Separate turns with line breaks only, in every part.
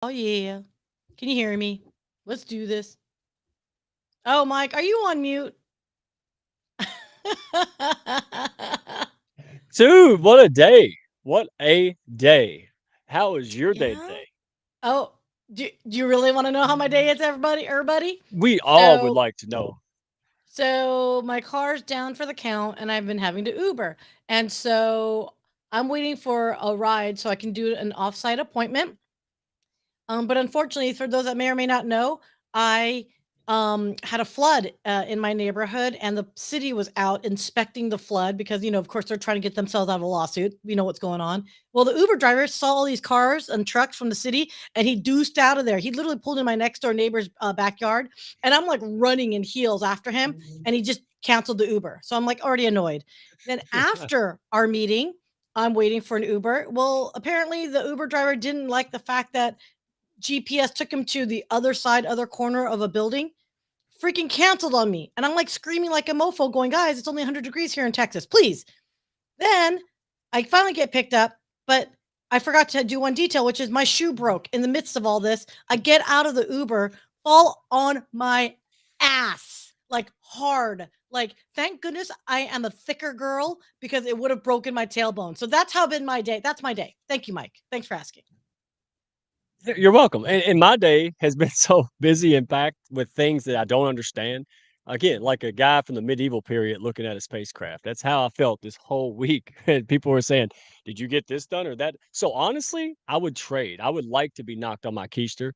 Oh, yeah. Can you hear me? Let's do this. Oh, Mike, are you on mute?
Dude, what a day. What a day. How was your day
Yeah.
today?
Oh, do you really want to know how my day is, everybody? Everybody?
We all would
So,
like to know.
so my car's down for the count, and I've been having to Uber, and so I'm waiting for a ride so I can do an offsite appointment. But unfortunately, for those that may or may not know, I had a flood in my neighborhood, and the city was out inspecting the flood because, of course, they're trying to get themselves out of a lawsuit. We know what's going on. Well, the Uber driver saw all these cars and trucks from the city, and he deuced out of there. He literally pulled in my next door neighbor's backyard, and I'm like running in heels after him, and he just canceled the Uber. So I'm like already annoyed. Then after our meeting, I'm waiting for an Uber. Well, apparently the Uber driver didn't like the fact that GPS took him to the other side, other corner of a building, freaking canceled on me. And I'm like screaming like a mofo, going, guys, it's only 100 degrees here in Texas, please. Then I finally get picked up, but I forgot to do one detail, which is my shoe broke in the midst of all this. I get out of the Uber, fall on my ass, like hard. Like, thank goodness I am a thicker girl because it would have broken my tailbone. So that's how been my day. That's my day. Thank you, Mike. Thanks for asking.
You're welcome. And my day has been so busy and packed with things that I don't understand. Again, like a guy from the medieval period looking at a spacecraft. That's how I felt this whole week. And people were saying, "Did you get this done or that?" So honestly, I would trade. I would like to be knocked on my keister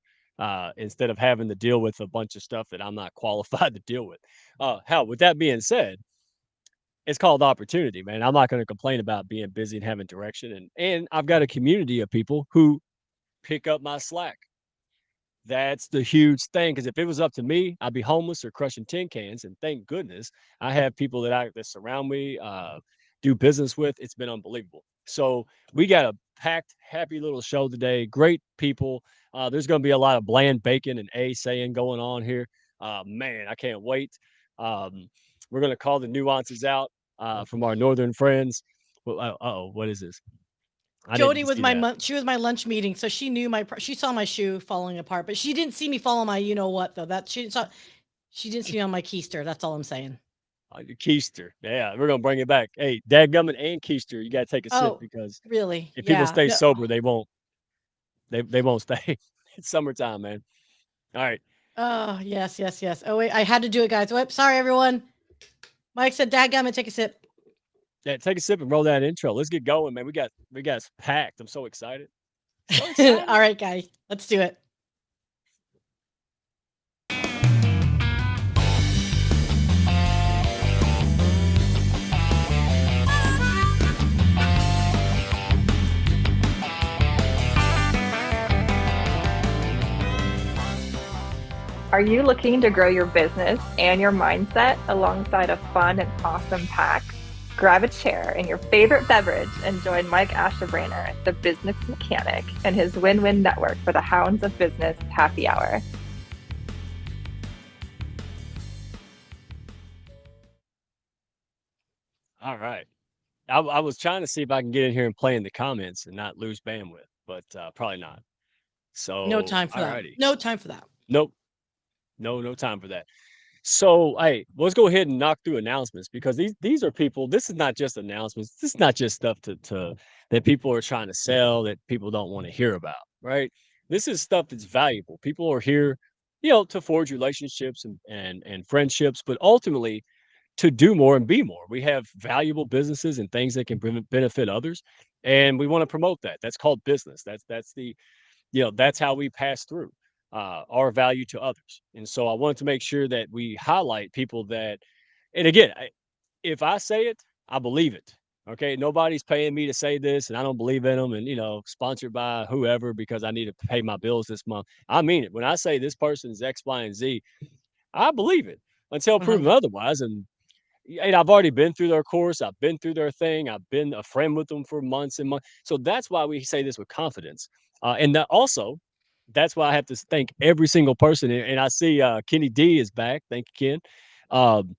instead of having to deal with a bunch of stuff that I'm not qualified to deal with. Hell, with that being said, it's called opportunity, man. I'm not going to complain about being busy and having direction. And I've got a community of people who pick up my slack. That's the huge thing, because if it was up to me, I'd be homeless or crushing tin cans, and thank goodness I have people that surround me, do business with. It's been unbelievable. So, we got a packed, happy little show today, great people. There's gonna be a lot of bland bacon and saying going on here. Man, I can't wait. Um, we're gonna call the nuances out, from our northern friends. Well, uh-oh, what is this? I
Jody
didn't
was
see
my
that.
she was my lunch meeting, so she knew she saw my shoe falling apart, but she didn't see me fall on my you know what though. That she didn't see me on my keister. That's all I'm saying.
Keister. Yeah, we're gonna bring it back. Hey, dadgummit and keister, you gotta take a sip
Oh,
because
really?
if people
Yeah.
stay
No.
sober, they won't stay. It's summertime, man. All right.
Oh, yes, yes, yes. Oh wait, I had to do it, guys. Whoop, sorry everyone. Mike said, "Dadgummit, take a sip."
Yeah, take a sip and roll that intro. Let's get going, man. We got us packed. I'm so excited. So
All
excited.
right, guys, let's do it.
Are you looking to grow your business and your mindset alongside a fun and awesome pack? Grab a chair and your favorite beverage and join Mike Ashebrainer, the business mechanic, and his win-win network for the Hounds of Business Happy Hour.
All right. I was trying to see if I can get in here and play in the comments and not lose bandwidth, but probably not.
No
So,
time for
all
that.
righty.
No time for that.
Nope. No time for that. So, hey, let's go ahead and knock through announcements because these are people. This is not just announcements. This is not just stuff to that people are trying to sell that people don't want to hear about, right? This is stuff that's valuable. People are here, to forge relationships and friendships, but ultimately to do more and be more. We have valuable businesses and things that can benefit others, and we want to promote that. That's called business. That's how we pass through our value to others. And so I wanted to make sure that we highlight people that, and again, if I say it, I believe it. Okay. Nobody's paying me to say this and I don't believe in them and, sponsored by whoever because I need to pay my bills this month. I mean it. When I say this person is X, Y, and Z, I believe it until proven
100.
otherwise. And I've already been through their course. I've been through their thing. I've been a friend with them for months and months. So that's why we say this with confidence. And that also, that's why I have to thank every single person. And I see Kenny D is back. Thank you, Ken.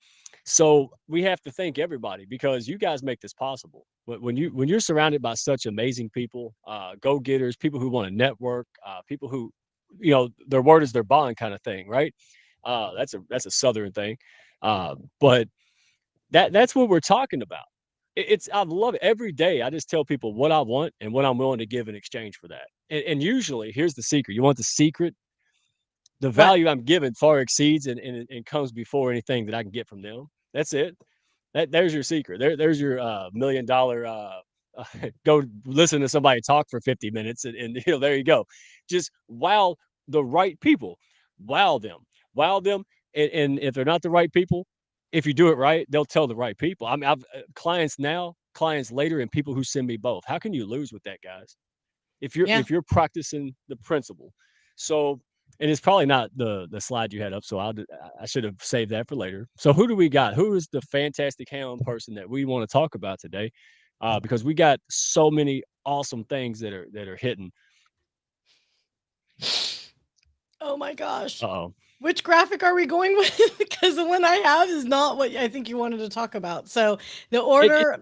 So we have to thank everybody because you guys make this possible. When you're surrounded by such amazing people, go getters, people who want to network, people who, their word is their bond kind of thing, right? That's a southern thing, but that's what we're talking about. I love it. Every day. I just tell people what I want and what I'm willing to give in exchange for that. And usually, here's the secret. You want the secret? The
What?
value I'm giving far exceeds and comes before anything that I can get from them. That's it. There's your secret. There's your $1 million. Go listen to somebody talk for 50 minutes, and there you go. Just wow the right people, wow them, wow them. And if they're not the right people, if you do it right, they'll tell the right people. I mean, I've clients now, clients later, and people who send me both. How can you lose with that, guys? If you're
Yeah.
if you're practicing the principle. So, and it's probably not the slide you had up, so I should have saved that for later. So who do we got? Who is the fantastic hound person that we want to talk about today? Because we got so many awesome things that are hitting.
Oh my gosh.
Uh-oh.
Which graphic are we going with? Because the one I have is not what I think you wanted to talk about. So the
It
order.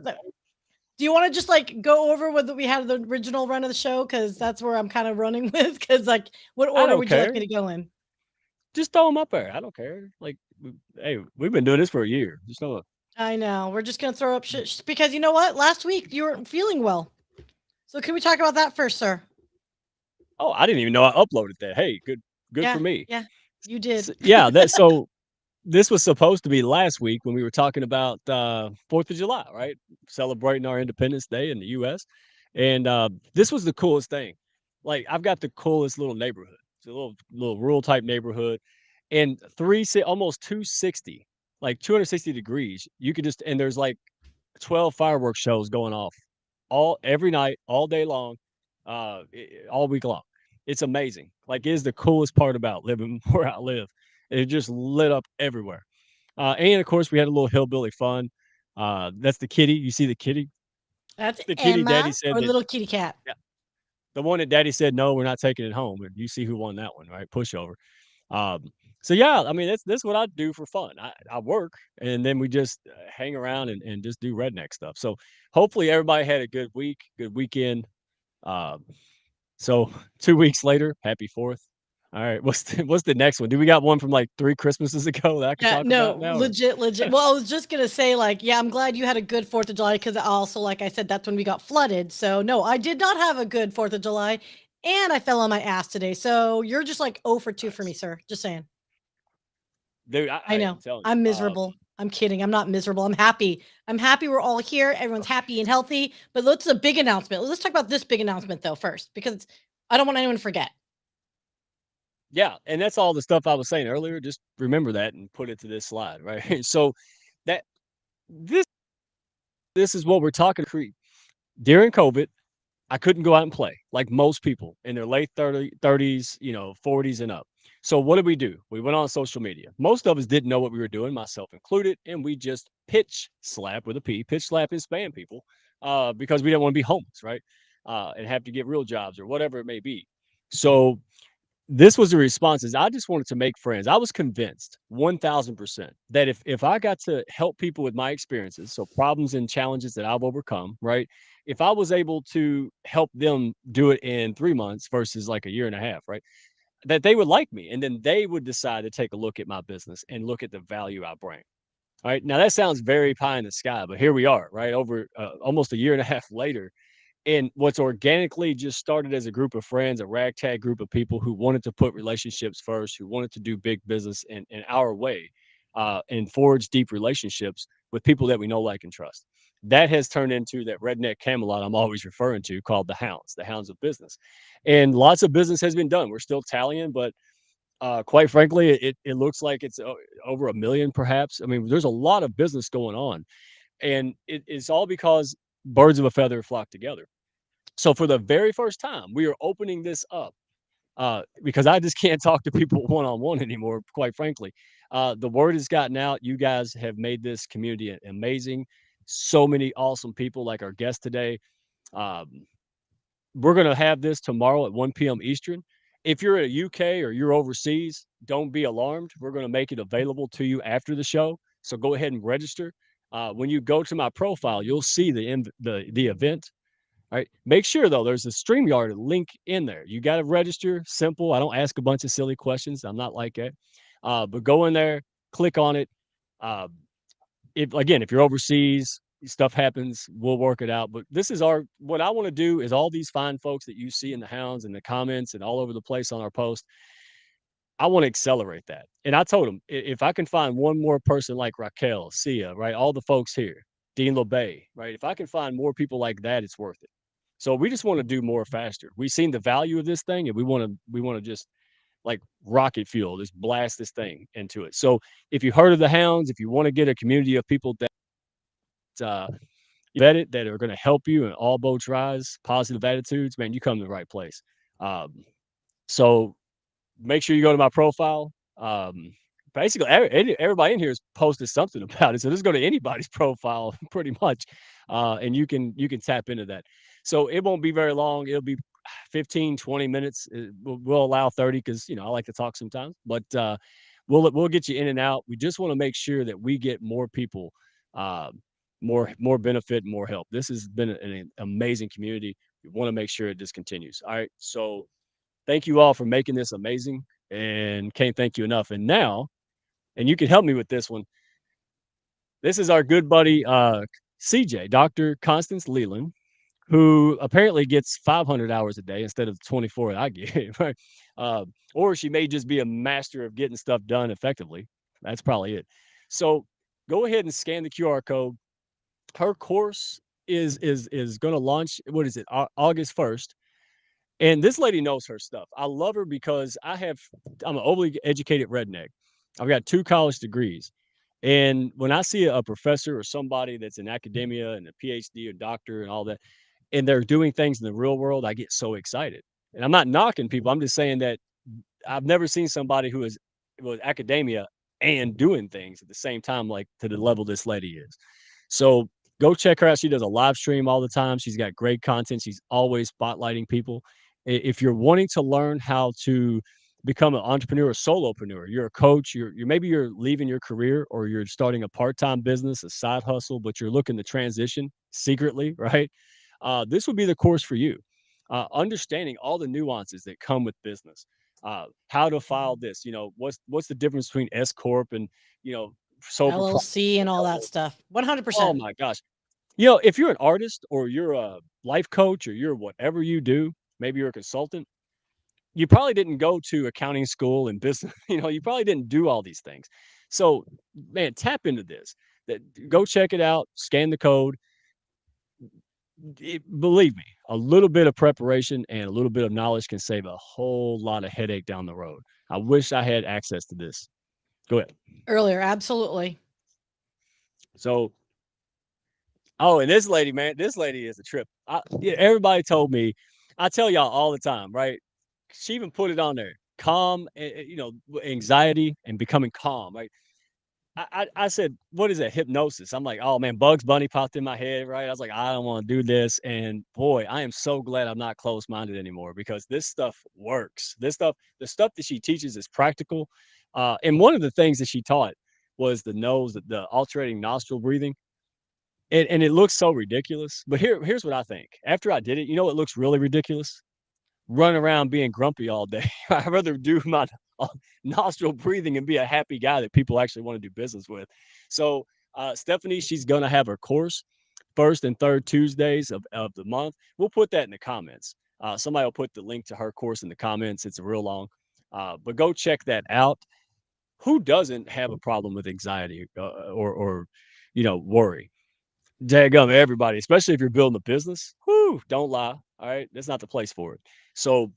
Do you want to just like go over what we had the original run of the show? Because that's where I'm kind of running with. Because like, what
I
order
don't
would you like
care.
me to go in?
Just throw them up there. I don't care. Like, hey, we've been doing this for a year. Just know it.
I know we're just gonna throw up shit because you know what? Last week you weren't feeling well. So can we talk about that first, sir?
Oh, I didn't even know I uploaded that. Hey, good for
Yeah,
me.
yeah, you did.
Yeah, that so this was supposed to be last week when we were talking about 4th of July, right? Celebrating our Independence Day in the US. And this was the coolest thing. Like I've got the coolest little neighborhood. It's a little rural type neighborhood. And almost 260, like 260 degrees. You could just and there's like 12 fireworks shows going off all every night, all day long, all week long. It's amazing. Like, it is the coolest part about living where I live. It just lit up everywhere. And of course, we had a little hillbilly fun. That's the kitty. You see the kitty?
That's
The kitty Daddy
Emma
said
or
that,
little kitty cat.
yeah, the one that Daddy said, no, we're not taking it home. And you see who won that one, right? Pushover. Um, so yeah, I mean that's what I do for fun. I work and then we just hang around and just do redneck stuff. So hopefully everybody had a good week, good weekend. Um, so 2 weeks later, happy fourth. All right, what's the next one? Do we got one from like 3 Christmases ago that I can
Yeah,
talk about
no,
now? Or
legit, legit. Well, I was just gonna say, like, yeah, I'm glad you had a good 4th of July because also, like I said, that's when we got flooded. So no, I did not have a good 4th of July, and I fell on my ass today. So you're just like 0 for 2 for me,
nice,
sir. Just saying.
dude.
I
I'm
know.
telling you.
I'm miserable. I'm kidding. I'm not miserable. I'm happy. I'm happy we're all here. Everyone's happy and healthy. But let's a big announcement. Let's talk about this big announcement though first, because I don't want anyone to forget.
Yeah, and that's all the stuff I was saying earlier. Just remember that and put it to this slide, right? So that this this is what we're talking. During COVID, I couldn't go out and play like most people in their late 30s, 40s and up. So what did we do? We went on social media. Most of us didn't know what we were doing, myself included, and we just pitch slap and spam people because we didn't want to be homeless, right? And have to get real jobs or whatever it may be. So this was the responses. I just wanted to make friends. I was convinced 1000% that if I got to help people with my experiences, so problems and challenges that I've overcome, right? If I was able to help them do it in 3 months versus like a year and a half, right? That they would like me. And then they would decide to take a look at my business and look at the value I bring. All right. Now that sounds very pie in the sky, but here we are, right? Over almost a year and a half later, and what's organically just started as a group of friends, a ragtag group of people who wanted to put relationships first, who wanted to do big business in our way, and forge deep relationships with people that we know, like, and trust. That has turned into that redneck Camelot I'm always referring to, called the Hounds of Business. And lots of business has been done. We're still tallying, but quite frankly, it looks like it's over a million, perhaps. I mean, there's a lot of business going on, and it's all because birds of a feather flock together. So for the very first time, we are opening this up because I just can't talk to people one on one anymore. Quite frankly, the word has gotten out. You guys have made this community amazing. So many awesome people, like our guest today. Um, we're going to have this tomorrow at 1 p.m. Eastern. If you're in the UK or you're overseas, don't be alarmed. We're going to make it available to you after the show. So go ahead and register. When you go to my profile, you'll see the event. All right. Make sure though, there's a StreamYard link in there. You got to register. Simple. I don't ask a bunch of silly questions. I'm not like that. But go in there, click on it. Uh, if you're overseas, stuff happens. We'll work it out. But this is what I want to do is all these fine folks that you see in the Hounds and the comments and all over the place on our post. I want to accelerate that. And I told them if I can find one more person like Raquel, Sia, right, all the folks here, Dean LeBay, right, if I can find more people like that, it's worth it. So we just want to do more faster. We've seen the value of this thing, and we want to just like rocket fuel, just blast this thing into it. So if you heard of the Hounds, if you want to get a community of people that vetted that are going to help you and all boats rise, positive attitudes, man, you come to the right place. So make sure you go to my profile. Basically, everybody in here has posted something about it, so just go to anybody's profile pretty much, and you can tap into that. So it won't be very long. It'll be 15, 20 minutes. We'll allow 30 because I like to talk sometimes, but we'll get you in and out. We just want to make sure that we get more people, uh, more benefit, more help. This has been an amazing community. We want to make sure it just continues. All right, so thank you all for making this amazing, and can't thank you enough. And now, and you can help me with this one. This is our good buddy, CJ, Dr. Constance Leland, who apparently gets 500 hours a day instead of 24 that I get, right? Or she may just be a master of getting stuff done effectively. That's probably it. So go ahead and scan the QR code. Her course is going to launch. What is it? August 1st. And this lady knows her stuff. I love her because I'm an overly educated redneck. I've got 2 college degrees. And when I see a professor or somebody that's in academia and a PhD or doctor and all that, and they're doing things in the real world, I get so excited. And I'm not knocking people. I'm just saying that I've never seen somebody who is was academia and doing things at the same time, like to the level this lady is. So go check her out. She does a live stream all the time. She's got great content. She's always spotlighting people. If you're wanting to learn how to become an entrepreneur or solopreneur, you're a coach, you're maybe you're leaving your career or you're starting a part-time business, a side hustle, but you're looking to transition secretly, right? This would be the course for you. Understanding all the nuances that come with business, how to file this, what's the difference between S corp and sole proprietor.
LLC and all that stuff.
Oh
100%.
my gosh. If you're an artist or you're a life coach or you're whatever you do, maybe you're a consultant, you probably didn't go to accounting school and business, you probably didn't do all these things. So, man, tap into this. That Go check it out, scan the code. Believe me, a little bit of preparation and a little bit of knowledge can save a whole lot of headache down the road. I wish I had access to this. Go ahead.
Earlier, absolutely.
So, oh, and this lady, man, this lady is a trip. Yeah, everybody told me, I tell y'all all the time, right? She even put it on there, calm, anxiety and becoming calm, right? I said, "What is that, hypnosis?" I'm like, "Oh, man, Bugs Bunny popped in my head," right? I was like, "I don't wanna do this," and boy, I am so glad I'm not close-minded anymore because this stuff works. The stuff that she teaches is practical, and one of the things that she taught was the alternating nostril breathing, and it looks so ridiculous, but here's what I think. After I did it, it looks really ridiculous? Run around being grumpy all day. I'd rather do my nostril breathing and be a happy guy that people actually want to do business with. So, Stephanie, she's going to have her course first and third Tuesdays of the month. We'll put that in the comments. Somebody will put the link to her course in the comments. It's real long, but go check that out. Who doesn't have a problem with anxiety or worry? Daggum, everybody, especially if you're building a business. Whoo, don't lie. All right, that's not the place for it. So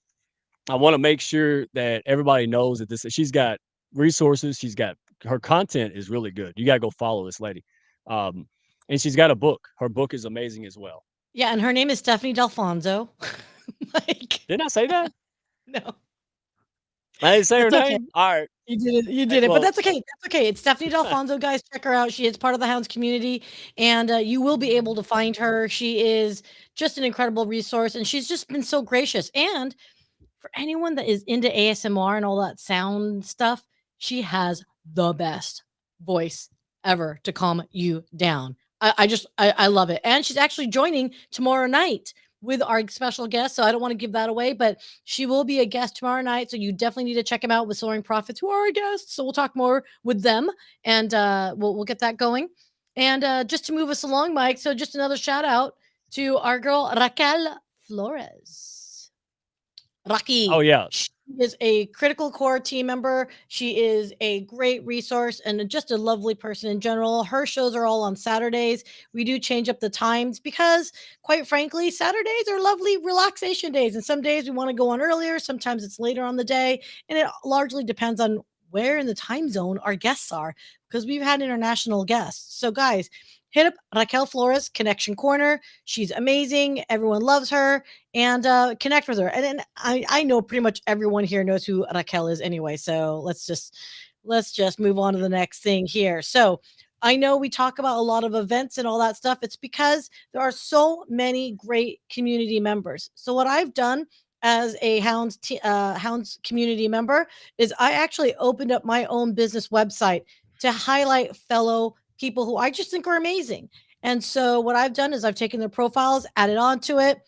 I want to make sure that everybody knows that she's got resources. She's got her content is really good. You gotta go follow this lady. Um, and she's got a book. Her book is amazing as well.
Yeah, and her name is Stephanie Delfonso. Like,
Didn't I say that?
no,
I didn't say her
that's okay.
name. All right.
You did it. You did it, but that's okay. That's okay. It's Stephanie Delfonso, guys. Check her out. She is part of the Hounds community, and you will be able to find her. She is just an incredible resource, and she's just been so gracious. And for anyone that is into ASMR and all that sound stuff, she has the best voice ever to calm you down. I love it. And she's actually joining tomorrow night with our special guest. So I don't want to give that away, but she will be a guest tomorrow night. So you definitely need to check them out with Soaring Profits, who are our guests. So we'll talk more with them, and we'll get that going. And just to move us along, Mike. So just another shout out to our girl Raquel Flores.
Oh
Rocky.
yeah.
She is a critical core team member. She is a great resource and just a lovely person in general. Her shows are all on Saturdays. We do change up the times because, quite frankly, Saturdays are lovely relaxation days. And some days we want to go on earlier, sometimes it's later on the day. And it largely depends on where in the time zone our guests are because we've had international guests. So, guys, hit up Raquel Flores Connection Corner. She's amazing. Everyone loves her, and connect with her. And I know pretty much everyone here knows who Raquel is anyway. So let's just move on to the next thing here. So I know we talk about a lot of events and all that stuff. It's because there are so many great community members. So what I've done as a Hounds community member is I actually opened up my own business website to highlight fellow people who I just think are amazing. And so what I've done is I've taken their profiles, added on to it,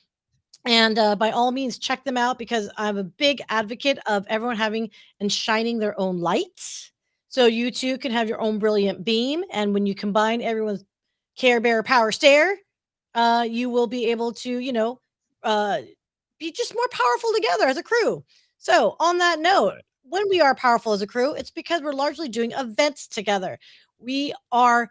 and by all means, check them out because I'm a big advocate of everyone having and shining their own lights. So you too can have your own brilliant beam. And when you combine everyone's Care Bear Power Stare, you will be able to, uh, be just more powerful together as a crew. So, on that note,
Right.
when we are powerful as a crew, it's because we're largely doing events together. We are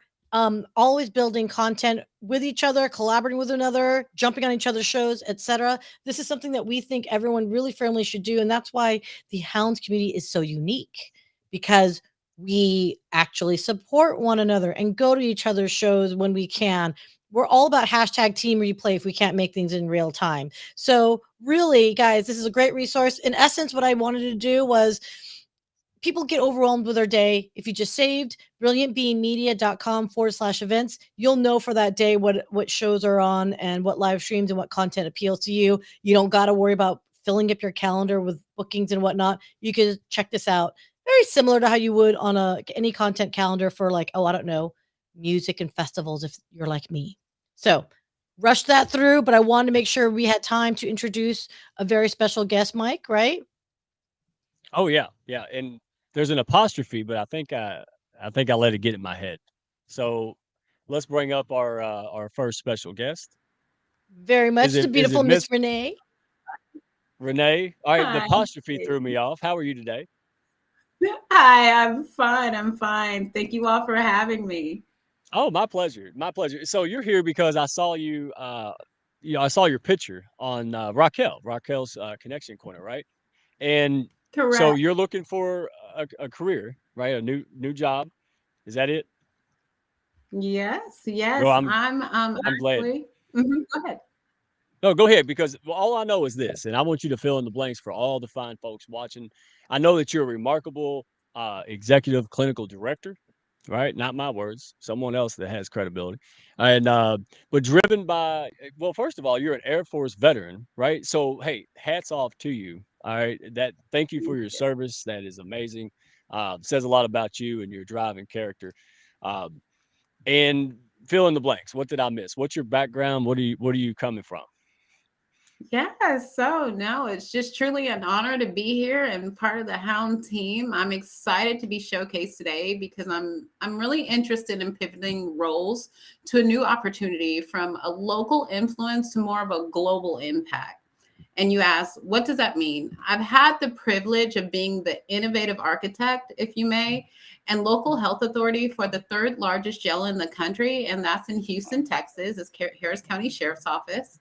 always building content with each other, collaborating with another, jumping on each other's shows, etc. This is something that we think everyone really firmly should do, and that's why the Hounds community is so unique because we actually support one another and go to each other's shows when we can. We're all about hashtag team replay if we can't make things in real time. So, really, guys, this is a great resource. In essence, what I wanted to do was people get overwhelmed with their day. If you just saved brilliantbeingmedia.com/events, you'll know for that day what shows are on and what live streams and what content appeals to you. You don't got to worry about filling up your calendar with bookings and whatnot. You can check this out. Very similar to how you would on any content calendar for like, oh, I don't know, music and festivals if you're like me. So rush that through, but I wanted to make sure we had time to introduce a very special guest, Mike, right?
Oh yeah. Yeah. And there's an apostrophe, but I think I let it get in my head. So let's bring up our first special guest.
Very
Is
much the
it is it
beautiful
Miss
Miss Renee.
Renee? All right, the
Hi.
apostrophe threw me off. How are you today?
Hi, I'm fine. I'm fine. Thank you all for having me.
Oh, my pleasure. My pleasure. So you're here because I saw you I saw your picture on Raquel's connection corner, right? And so
Correct.
you're looking for a career, right? A new job. Is that it?
Yes,
Well,
yes.
I'm glad.
Actually, go ahead.
No, go ahead because all I know is this, and I want you to fill in the blanks for all the fine folks watching. I know that you're a remarkable executive clinical director, right? Not my words, someone else that has credibility. And but driven by well, first of all, you're an Air Force veteran, right? So hey, hats off to you. All right. That thank you for your service. That is amazing. Says a lot about you and your drive and character. Um, and fill in the blanks. What did I miss? What's your background? What are you coming from?
Yeah, so no, it's just truly an honor to be here and part of the Hound team. I'm excited to be showcased today because I'm really interested in pivoting roles to a new opportunity from a local influence to more of a global impact. And you ask, what does that mean? I've had the privilege of being the innovative architect, if you may, and local health authority for the third largest jail in the country, and that's in Houston, Texas. It's Harris County Sheriff's Office.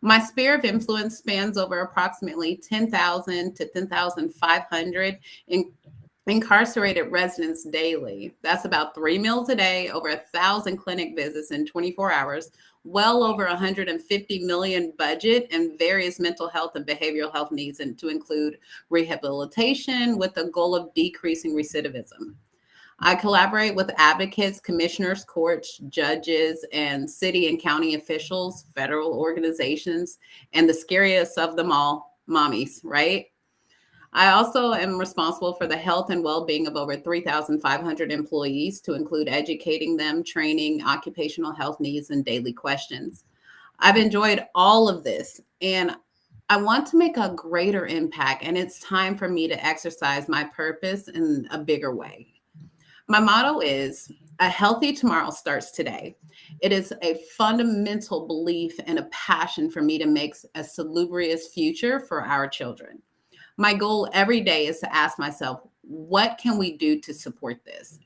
My sphere of influence spans over approximately 10,000 to 10,500 incarcerated residents daily. That's about 3 meals a day, over 1,000 clinic visits in 24 hours, well over 150 million budget, and various mental health and behavioral health needs, and to include rehabilitation with the goal of decreasing recidivism. I collaborate with advocates, commissioners, courts, judges, and city and county officials, federal organizations, and the scariest of them all, mommies, right? I also am responsible for the health and well-being of over 3,500 employees, to include educating them, training, occupational health needs, and daily questions. I've enjoyed all of this, and I want to make a greater impact, and it's time for me to exercise my purpose in a bigger way. My motto is, a healthy tomorrow starts today. It is a fundamental belief and a passion for me to make a salubrious future for our children. My goal every day is to ask myself, what can we do to support this,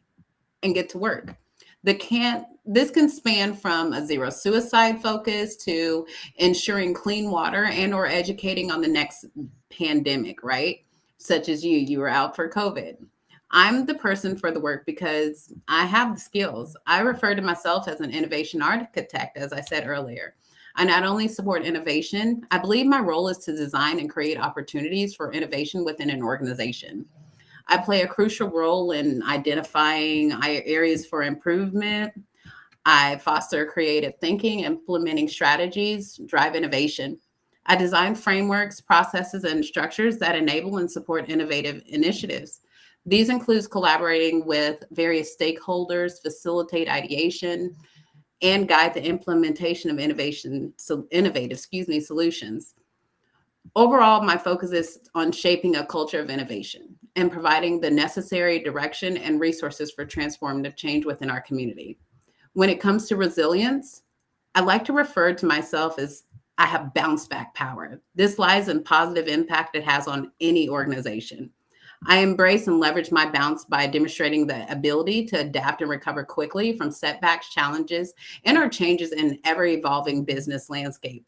and get to work? This can span from a zero suicide focus to ensuring clean water and or educating on the next pandemic, right? Such as you were out for COVID. I'm the person for the work because I have the skills. I refer to myself as an innovation architect, as I said earlier. I not only support innovation, I believe my role is to design and create opportunities for innovation within an organization. I play a crucial role in identifying areas for improvement. I foster creative thinking, implementing strategies, drive innovation. I design frameworks, processes, and structures that enable and support innovative initiatives. These includes collaborating with various stakeholders, facilitate ideation, and guide the implementation of solutions. Overall, my focus is on shaping a culture of innovation and providing the necessary direction and resources for transformative change within our community. When it comes to resilience, I like to refer to myself as, I have bounce back power. This lies in positive impact it has on any organization. I embrace and leverage my bounce by demonstrating the ability to adapt and recover quickly from setbacks, challenges, and our changes in ever evolving business landscape.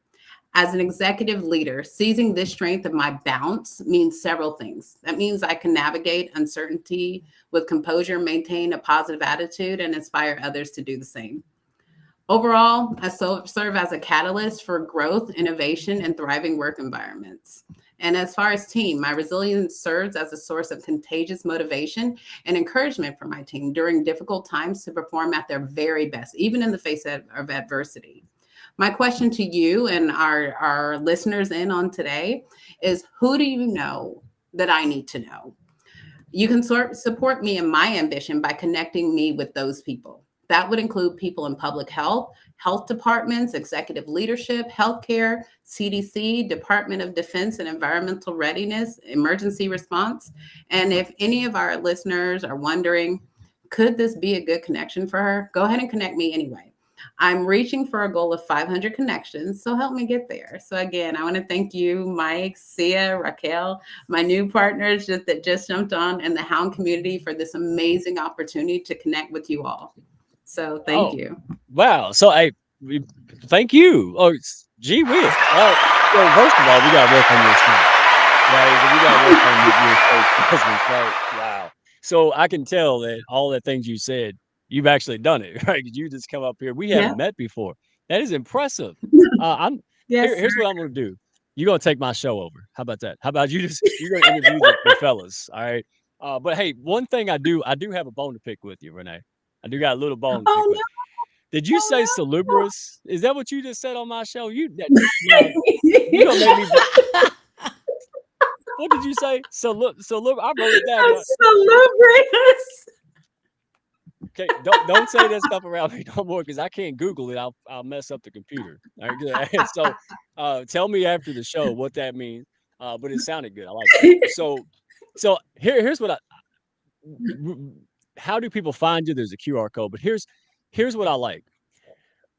As an executive leader, seizing this strength of my bounce means several things. That means I can navigate uncertainty with composure, maintain a positive attitude, and inspire others to do the same. Overall, I serve as a catalyst for growth, innovation, and thriving work environments. And as far as team, my resilience serves as a source of contagious motivation and encouragement for my team during difficult times to perform at their very best, even in the face of adversity. My question to you and our listeners in on today is, who do you know that I need to know? You can support me in my ambition by connecting me with those people. That would include people in public health, health departments, executive leadership, healthcare, CDC, Department of Defense and Environmental Readiness, emergency response. And if any of our listeners are wondering, could this be a good connection for her? Go ahead and connect me anyway. I'm reaching for a goal of 500 connections, so help me get there. So again, I want to thank you, Mike, Sia, Raquel, my new partners that just jumped on, and the Hound community for this amazing opportunity to connect with you all. So thank
Oh,
you.
wow. So, thank you. Oh, gee whiz. So first of all, we got to work on your Snap, right? So we got to work on your stage presence, right? Wow. So I can tell that all the things you said, you've actually done it, right? 'Cause you just come up here. We
Yeah.
haven't met before. That is impressive. I'm
Yes.
here's what I'm gonna do. You're gonna take my show over. How about that? How about you're gonna interview the fellas, all right? But hey, one thing I do have a bone to pick with you, Renee. I do got a little bone to pick
Oh
with. Did you say
no.
salubrious? Is that what you just said on my show? Now you gonna make me what did you say? I wrote it down.
I'm salubrious.
Okay, don't say that stuff around me no more because I can't Google it. I'll mess up the computer. All right, good. So tell me after the show what that means. But it sounded good. I like it. So here's what how do people find you? There's a QR code, but here's what I like.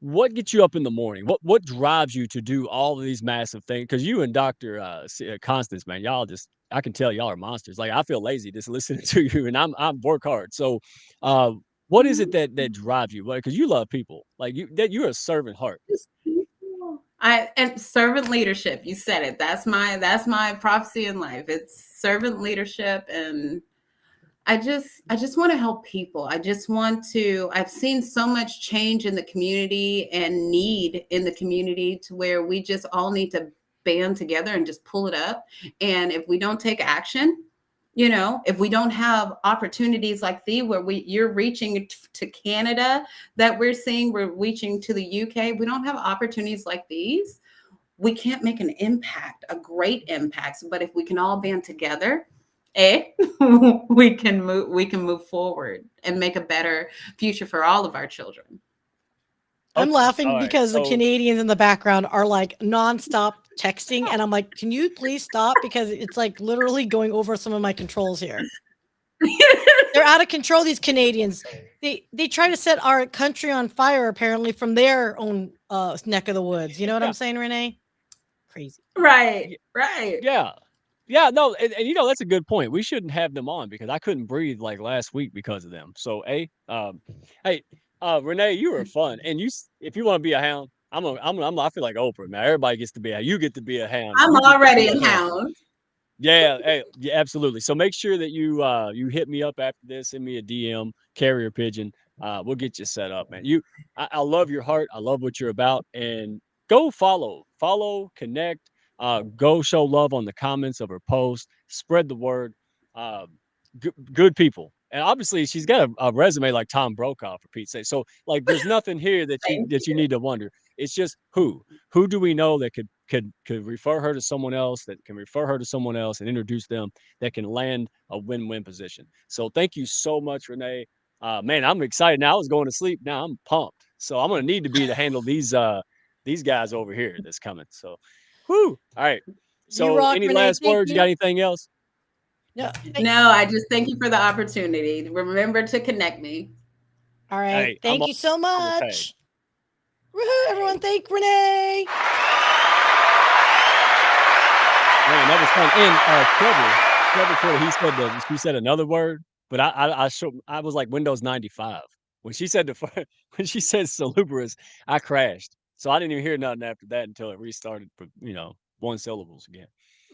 What gets you up in the morning? What drives you to do all of these massive things? Because you and Doctor Constance, man, y'all just I can tell y'all are monsters. Like I feel lazy just listening to you, and I'm work hard. So, uh, what is it that drives you? Because you love people, like you're a servant heart.
I and servant leadership. You said it. That's my prophecy in life. It's servant leadership, and I just want to help people. I've seen so much change in the community and need in the community to where we just all need to band together and just pull it up. And if we don't take action, if we don't have opportunities like where you're reaching to Canada, that we're reaching to the UK, we don't have opportunities like these, we can't make an impact, a great impact. But if we can all band together, we can move forward and make a better future for all of our children.
I'm
Okay,
laughing
all right.
because the
So
Canadians in the background are like nonstop texting, and I'm like, can you please stop? Because it's like literally going over some of my controls here. They're out of control, these Canadians. They try to set our country on fire, apparently, from their own neck of the woods. You know what
yeah,
I'm saying, Renee? Crazy.
Right,
y-
right.
yeah. Yeah, no, and you know, that's a good point. We shouldn't have them on because I couldn't breathe like last week because of them. So, hey, Renee, you were fun, and if you want to be a hound, I feel like Oprah, man. Everybody gets to be a, you get to be a hound,
I'm
you get to be
already
a
a
hound.
hound.
Yeah, hey, yeah, absolutely. So make sure that you hit me up after this, send me a DM, carrier pigeon. We'll get you set up, man. I love your heart. I love what you're about, and go connect. Go show love on the comments of her post. Spread the word. Um, good people, and obviously she's got a resume like Tom Brokaw for Pete's sake. So like, there's nothing here
Thank
that you need to wonder. It's just who do we know that could refer her to someone else, that can refer her to someone else and introduce them, that can land a win-win position. So thank you so much, Renee. Man, I'm excited now. I was going to sleep. Now I'm pumped. So I'm gonna need to be to handle these guys over here that's coming. So whoo. All right.
You
So
rock,
any
Renee.
last
Thank
words? You got
you.
anything else?
No,
No, I just thank you for the opportunity. Remember to connect me.
all right.
Hey,
Thank you so
I'm a tag.
much. Woohoo, everyone, thank Renee.
Man, that was fun. And Trevor Porter, she said another word, but I was like Windows 95 when she said when she said salubrious. I crashed, so I didn't even hear nothing after that until it restarted. One syllables again.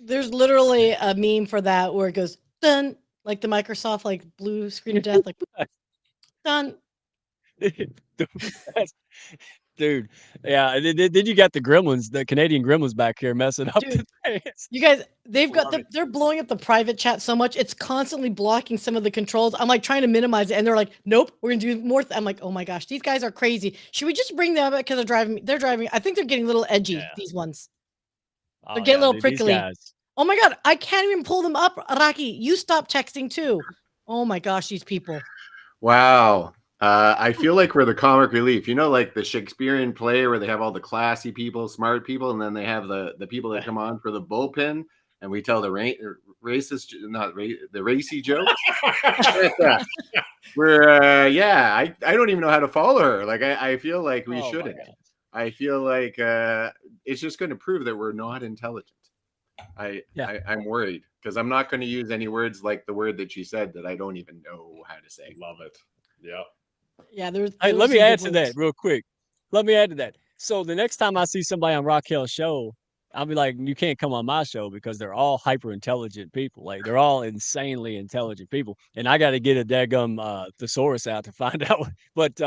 There's literally a meme for that where it goes done, like the Microsoft like blue screen of death, like done.
That's- Dude, yeah. And then you got the gremlins, the Canadian gremlins back here messing up
Dude,
the things.
you guys, they've got
Love it.
they're blowing up the private chat so much it's constantly blocking some of the controls. I'm like trying to minimize it, and they're like, "Nope, we're gonna do more." I'm like, "Oh my gosh, these guys are crazy. Should we just bring them up because they're driving? They're driving. I think they're getting a little edgy.
Yeah.
These ones, they're
Oh
getting a
yeah,
little
dude, these
prickly.
guys.
Oh my god, I can't even pull them up. Raki, you stop texting too. Oh my gosh, these people.
Wow. I feel like we're the comic relief. You know, like the Shakespearean play where they have all the classy people, smart people, and then they have the people that come on for the bullpen, and we tell the racist, the racy jokes. I don't even know how to follow her. Like I feel like we
Oh my
shouldn't.
god.
I feel like it's just going to prove that we're not intelligent.
Yeah.
I'm worried because I'm not going to use any words like the word that she said that I don't even know how to say.
Love it. Yeah.
Yeah, there's
Hey,
there were
let me
some
add
good
to that
ones.
real quick. Let me add to that. So the next time I see somebody on Raquel's show, I'll be like, you can't come on my show because they're all hyper intelligent people. Like they're all insanely intelligent people. And I got to get a daggum thesaurus out to find out. But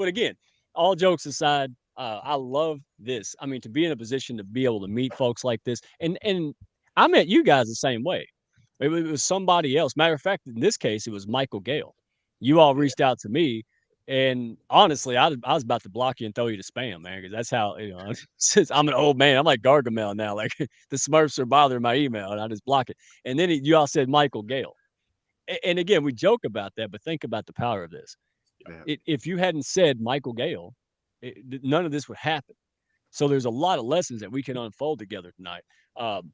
again, all jokes aside, I love this. I mean, to be in a position to be able to meet folks like this. And I met you guys the same way. It was somebody else. Matter of fact, in this case, it was Michael Gale. You all reached out to me, and honestly, I was about to block you and throw you to spam, man, because that's how, since I'm an old man, I'm like Gargamel now. Like the Smurfs are bothering my email, and I just block it. And then you all said Michael Gale, and again, we joke about that, but think about the power of this.
Yeah.
If you hadn't said Michael Gale, none of this would happen. So there's a lot of lessons that we can unfold together tonight. Um,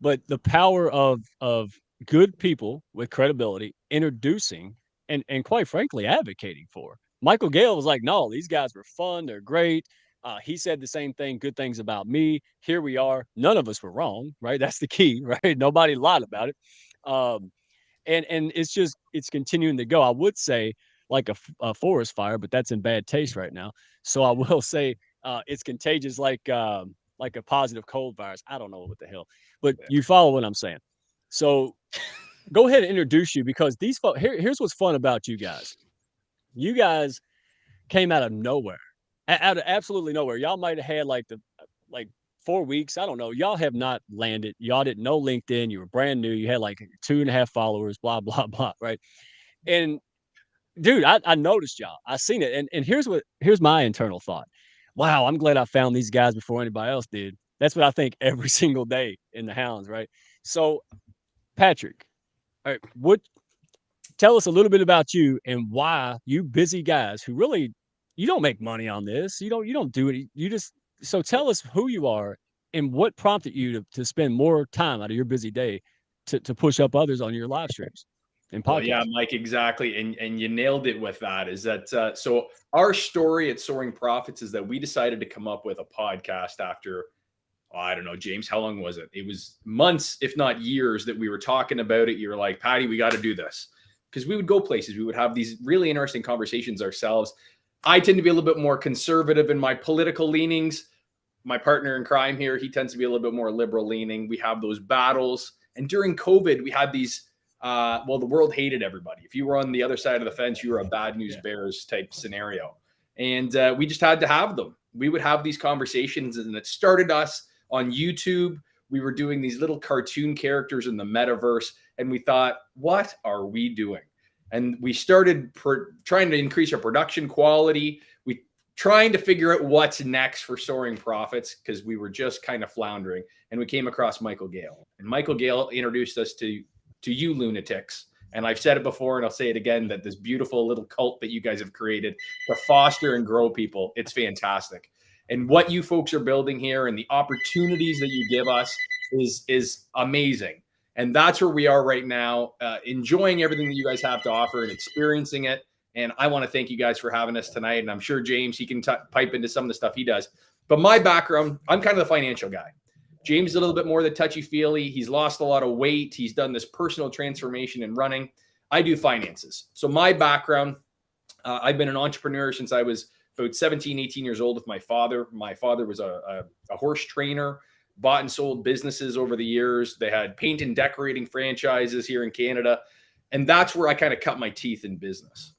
but the power of good people with credibility introducing and quite frankly advocating for. Michael Gale was like, no, these guys were fun, they're great. He said the same thing, good things about me. Here we are. None of us were wrong, right? That's the key, right? Nobody lied about it. Um, and it's continuing to go. I would say like a forest fire, but that's in bad taste right now. So I will say it's contagious like a positive cold virus. I don't know what the hell, but you follow what I'm saying. So go ahead and introduce you because these folks here's what's fun about you guys. You guys came out of nowhere, out of absolutely nowhere. Y'all might have had like 4 weeks. I don't know. Y'all have not landed. Y'all didn't know LinkedIn. You were brand new. You had like 2.5 followers. Blah blah blah. Right. And dude, I noticed y'all. I seen it. And here's my internal thought. Wow, I'm glad I found these guys before anybody else did. That's what I think every single day in the Hounds, right? So, Patrick, all right, tell us a little bit about you and why you busy guys who really you don't make money on this. You don't do it. You just so tell us who you are and what prompted you to spend more time out of your busy day to push up others on your live streams and
Well, yeah,
podcasts.
Mike, exactly. And you nailed it with that. Is that so our story at Soaring Profits is that we decided to come up with a podcast after, oh, I don't know, James, how long was it? It was months, if not years, that we were talking about it. You were like, Patty, we got to do this. Because we would go places. We would have these really interesting conversations ourselves. I tend to be a little bit more conservative in my political leanings. My partner in crime here, he tends to be a little bit more liberal leaning. We have those battles. And during COVID, we had these, well, the world hated everybody. If you were on the other side of the fence, you were a bad news bears type scenario. And we just had to have them. We would have these conversations, and it started us on YouTube. We were doing these little cartoon characters in the metaverse, and we thought, what are we doing? And we started trying to increase our production quality. We trying to figure out what's next for Soaring Profits, because we were just kind of floundering. And we came across Michael Gale. And Michael Gale introduced us to you lunatics. And I've said it before, and I'll say it again, that this beautiful little cult that you guys have created to foster and grow people, it's fantastic. And what you folks are building here and the opportunities that you give us is amazing. And that's where we are right now, enjoying everything that you guys have to offer and experiencing it. And I want to thank you guys for having us tonight. And I'm sure James, he can pipe into some of the stuff he does. But my background, I'm kind of the financial guy. James is a little bit more the touchy-feely. He's lost a lot of weight. He's done this personal transformation in running. I do finances. So my background, I've been an entrepreneur since I was about 17, 18 years old with my father. My father was a horse trainer, bought and sold businesses over the years. They had paint and decorating franchises here in Canada. And that's where I kind of cut my teeth in business.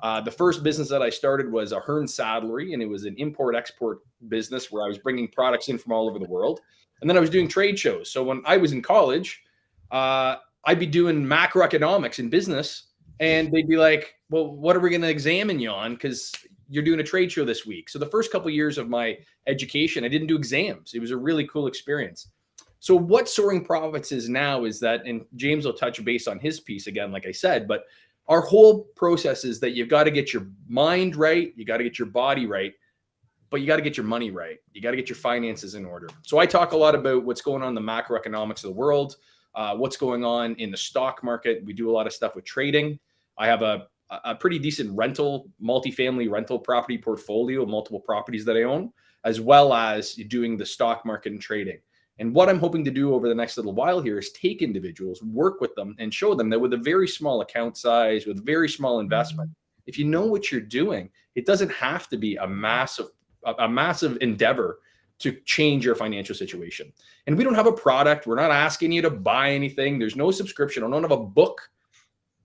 The first business that I started was a Hearn saddlery, and it was an import-export business where I was bringing products in from all over the world. And then I was doing trade shows. So when I was in college, I'd be doing macroeconomics in business, and they'd be like, well, what are we going to examine you on? Because you're doing a trade show this week. So the first couple of years of my education, I didn't do exams. It was a really cool experience. So what Soaring Profits is now is that, and James will touch base on his piece again, like I said, but our whole process is that you've got to get your mind right. You got to get your body right, but you got to get your money right. You got to get your finances in order. So I talk a lot about what's going on in the macroeconomics of the world, what's going on in the stock market. We do a lot of stuff with trading. I have a pretty decent multifamily rental property portfolio, multiple properties that I own, as well as doing the stock market and trading. And what I'm hoping to do over the next little while here is take individuals, work with them, and show them that with a very small account size, with very small investment, if you know what you're doing, it doesn't have to be a massive endeavor to change your financial situation. And we don't have a product. We're not asking you to buy anything. There's no subscription. I don't have a book.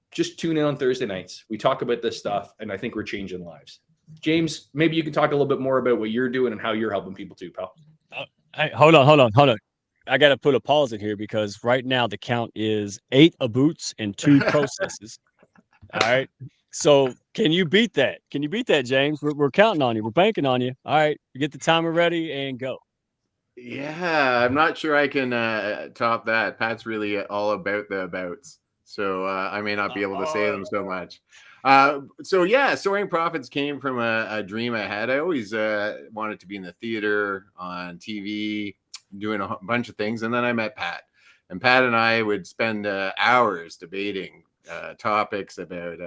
Just tune in on Thursday nights. We talk about this stuff, and I think we're changing lives. James, maybe you can talk a little bit more about what you're doing and how you're helping people too, pal.
Hey, hold on. I got to put a pause in here because right now the count is 8 boots and 2 processes. All right. So can you beat that? Can you beat that, James? We're counting on you. We're banking on you. All right. Get the timer ready and go.
Yeah, I'm not sure I can top that. Pat's really all about the abouts. So I may not be able to say them so much. So yeah, Soaring Profits came from a dream I had. I always wanted to be in the theater, on TV, doing a bunch of things. And then I met Pat. And Pat and I would spend hours debating topics about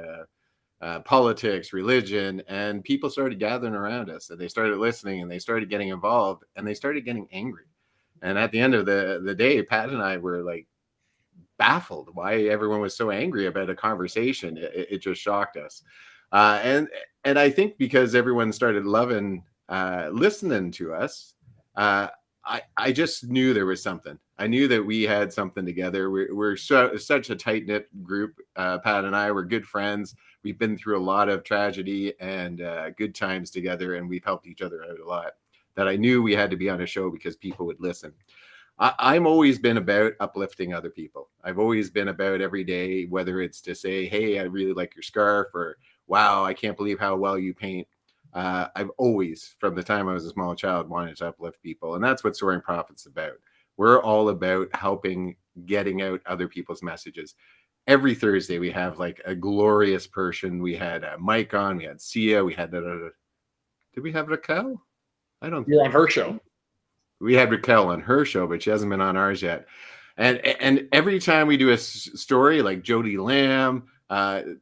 politics, religion, and people started gathering around us. And they started listening, and they started getting involved, and they started getting angry. And at the end of the day, Pat and I were like, baffled why everyone was so angry about a conversation. It just shocked us. And I think because everyone started loving listening to us, I just knew there was something. I knew that we had something together. We're such a tight-knit group. Pat and I were good friends. We've been through a lot of tragedy and good times together, and we've helped each other out a lot. That I knew we had to be on a show because people would listen. I'm always been about uplifting other people. I've always been about every day, whether it's to say, hey, I really like your scarf, or wow, I can't believe how well you paint. I've always, from the time I was a small child, wanted to uplift people. And that's what Soaring Profit's about. We're all about helping getting out other people's messages. Every Thursday we have like a glorious person. We had Mike on, we had Sia, we had did we have Raquel? I don't.
You're on her show.
We had Raquel on her show, but she hasn't been on ours yet. And every time we do a story like Jody Lamb,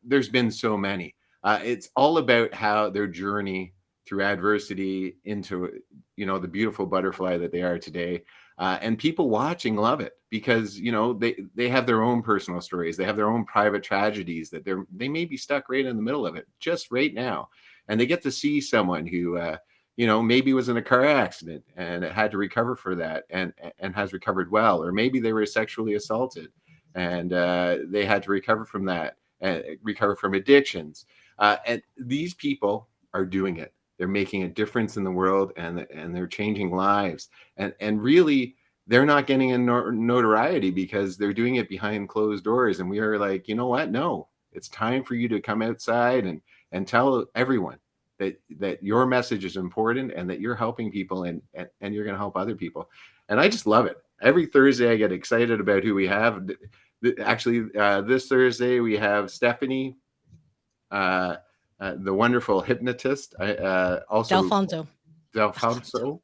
there's been so many. It's all about how their journey through adversity into, you know, the beautiful butterfly that they are today. And people watching love it because, you know, they have their own personal stories. They have their own private tragedies that they may be stuck right in the middle of it just right now. And they get to see someone who, you know, maybe was in a car accident and had to recover for that and has recovered well. Or maybe they were sexually assaulted and they had to recover from that and recover from addictions. And these people are doing it. They're making a difference in the world and they're changing lives. And really, they're not getting a notoriety because they're doing it behind closed doors. And we are like, you know what? No, it's time for you to come outside and tell everyone that your message is important and that you're helping people and you're going to help other people. And I just love it. Every Thursday, I get excited about who we have. Actually, this Thursday, we have Stephanie, the wonderful hypnotist, also Delfonso,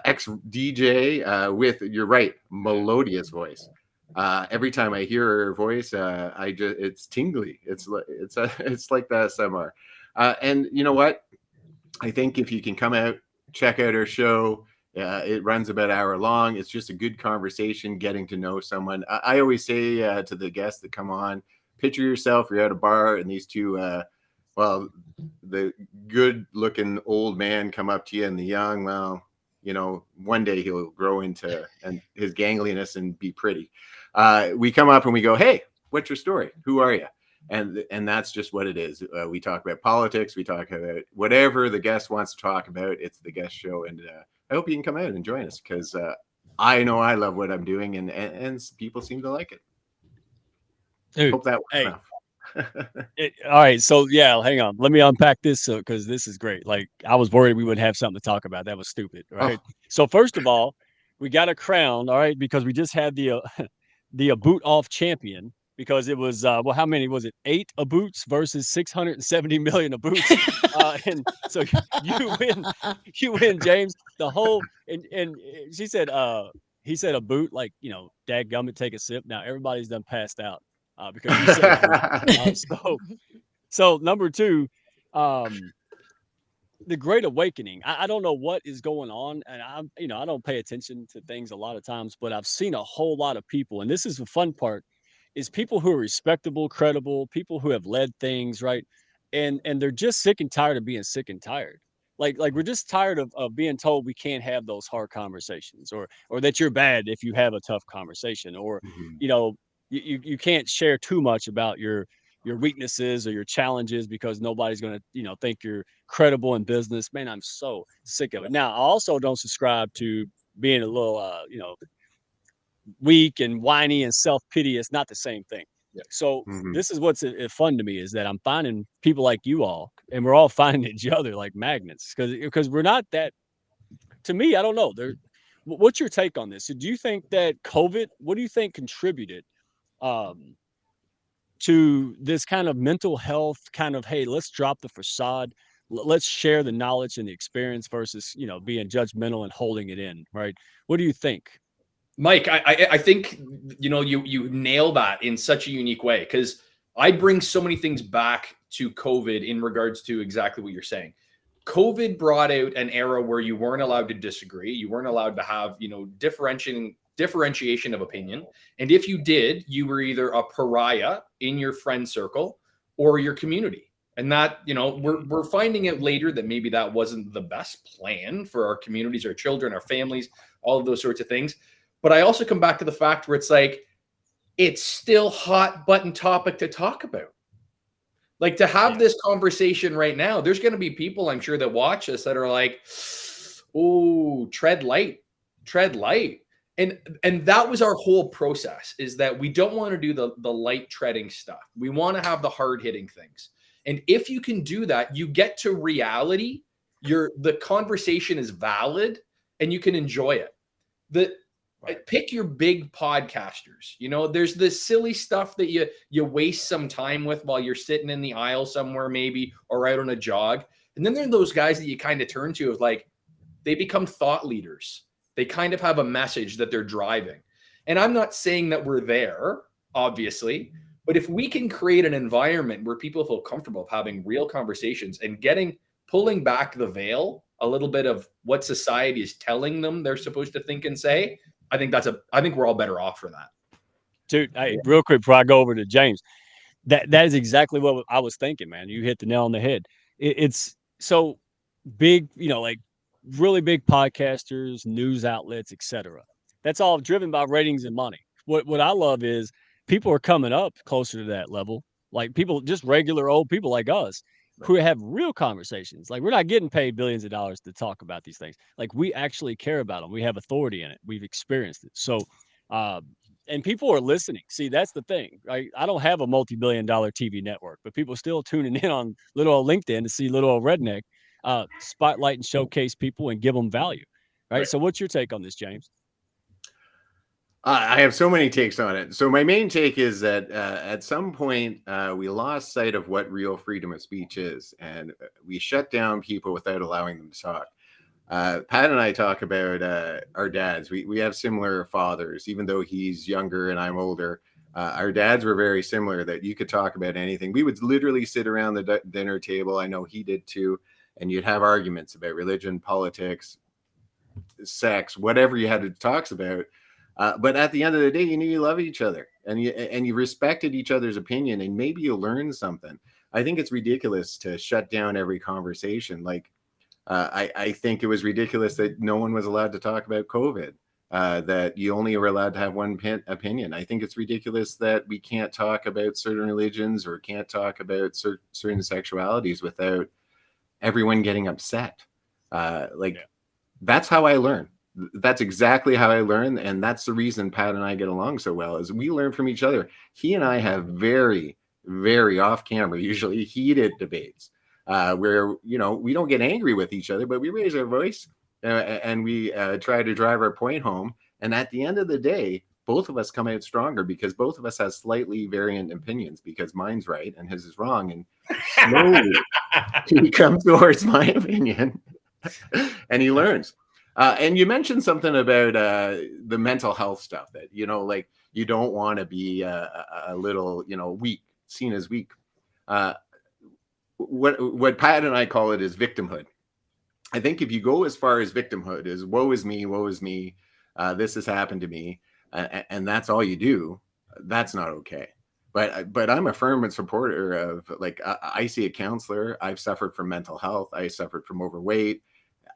ex DJ with, you're right, melodious voice. Every time I hear her voice, it's tingly. It's like the SMR. And you know what? I think if you can come out, check out our show. It runs about an hour long. It's just a good conversation, getting to know someone. I always say to the guests that come on, picture yourself, you're at a bar and these two, well, the good looking old man come up to you and the young, well, you know, one day he'll grow into and his gangliness and be pretty. We come up and we go, hey, what's your story? Who are you? And that's just what it is. We talk about politics. We talk about whatever the guest wants to talk about. It's the guest show. And I hope you can come out and join us because I know I love what I'm doing and people seem to like it.
Dude,
hope that was enough.
All right, so yeah, hang on. Let me unpack this because this is great. Like I was worried we wouldn't have something to talk about. That was stupid, right?
Oh.
So first of all, we got a crown, all right, because we just had the boot off champion because it was well, how many was it? 8 boots versus 670 million boots, and so you win, James. The whole and she said, he said a boot, like, you know, dadgummit, take a sip. Now everybody's done passed out. Because you said so number 2, the Great Awakening. I don't know what is going on, and I don't pay attention to things a lot of times, but I've seen a whole lot of people, and this is the fun part, is people who are respectable, credible, people who have led things, right? And they're just sick and tired of being sick and tired. Like we're just tired of being told we can't have those hard conversations, or that you're bad if you have a tough conversation, or you know, you can't share too much about your weaknesses or your challenges because nobody's going to, you know, think you're credible in business. Man, I'm so sick of it. Now, I also don't subscribe to being a little, you know, weak and whiny and self-pity. It's not the same thing.
Yeah.
So this is what's fun to me, is that I'm finding people like you all, and we're all finding each other like magnets, because we're not that, to me, I don't know. What's your take on this? So do you think that COVID, what do you think contributed to this kind of mental health kind of, hey, let's drop the facade, let's share the knowledge and the experience versus, you know, being judgmental and holding it in, right? What do you think?
Mike, I think, you know, you nail that in such a unique way, because I bring so many things back to COVID in regards to exactly what you're saying. COVID brought out an era where you weren't allowed to disagree. You weren't allowed to have, you know, differentiation of opinion. And if you did, you were either a pariah in your friend circle or your community. And that, you know, we're finding out later that maybe that wasn't the best plan for our communities, our children, our families, all of those sorts of things. But I also come back to the fact where it's like, it's still hot button topic to talk about. Like, to have this conversation right now, there's going to be people, I'm sure, that watch us that are like, oh, tread light. And that was our whole process, is that we don't want to do the light treading stuff. We want to have the hard hitting things. And if you can do that, you get to reality. The conversation is valid and you can enjoy it. Pick your big podcasters. There's this silly stuff that you waste some time with while you're sitting in the aisle somewhere, maybe, or out on a jog. And then there are those guys that you kind of turn to, like, they become thought leaders. They kind of have a message that they're driving. And I'm not saying that we're there, obviously, but if we can create an environment where people feel comfortable having real conversations and pulling back the veil a little bit of what society is telling them they're supposed to think and say, I think we're all better off for that.
Dude, hey, real quick before I go over to James, that is exactly what I was thinking, man. You hit the nail on the head. It's so big, like really big podcasters, news outlets, etc. That's all driven by ratings and money. What I love is people are coming up closer to that level, like people, just regular old people like us, who have real conversations. Like, we're not getting paid billions of dollars to talk about these things. Like, we actually care about them. We have authority in it. We've experienced it. So, and people are listening. See, that's the thing, right? I don't have a multi-billion-dollar TV network, but people still tuning in on little old LinkedIn to see little old redneck spotlight and showcase people and give them value, right? So what's your take on this, James?
I have so many takes on it. So my main take is that at some point we lost sight of what real freedom of speech is, and we shut down people without allowing them to talk. Pat and I talk about our dads. We have similar fathers, even though he's younger and I'm older. Our dads were very similar, that you could talk about anything. We would literally sit around the dinner table. I know he did too. And you'd have arguments about religion, politics, sex, whatever you had to talk about. But at the end of the day, you knew you loved each other and you respected each other's opinion, and maybe you learned something. I think it's ridiculous to shut down every conversation. Like, I think it was ridiculous that no one was allowed to talk about COVID, that you only were allowed to have one opinion. I think it's ridiculous that we can't talk about certain religions or can't talk about certain sexualities without everyone getting upset. That's how I learn. That's exactly how I learn. And that's the reason Pat and I get along so well, is we learn from each other. He and I have very, very off camera, usually heated debates where, we don't get angry with each other, but we raise our voice and we try to drive our point home. And at the end of the day, both of us come out stronger because both of us have slightly variant opinions, because mine's right and his is wrong. And slowly he comes towards my opinion and he learns. And you mentioned something about the mental health stuff, that, like, you don't want to be a little, weak, seen as weak. What Pat and I call it is victimhood. I think if you go as far as victimhood is woe is me, this has happened to me, and that's all you do, that's not okay. But I'm a firm supporter of, like, I see a counselor. I've suffered from mental health. I suffered from overweight.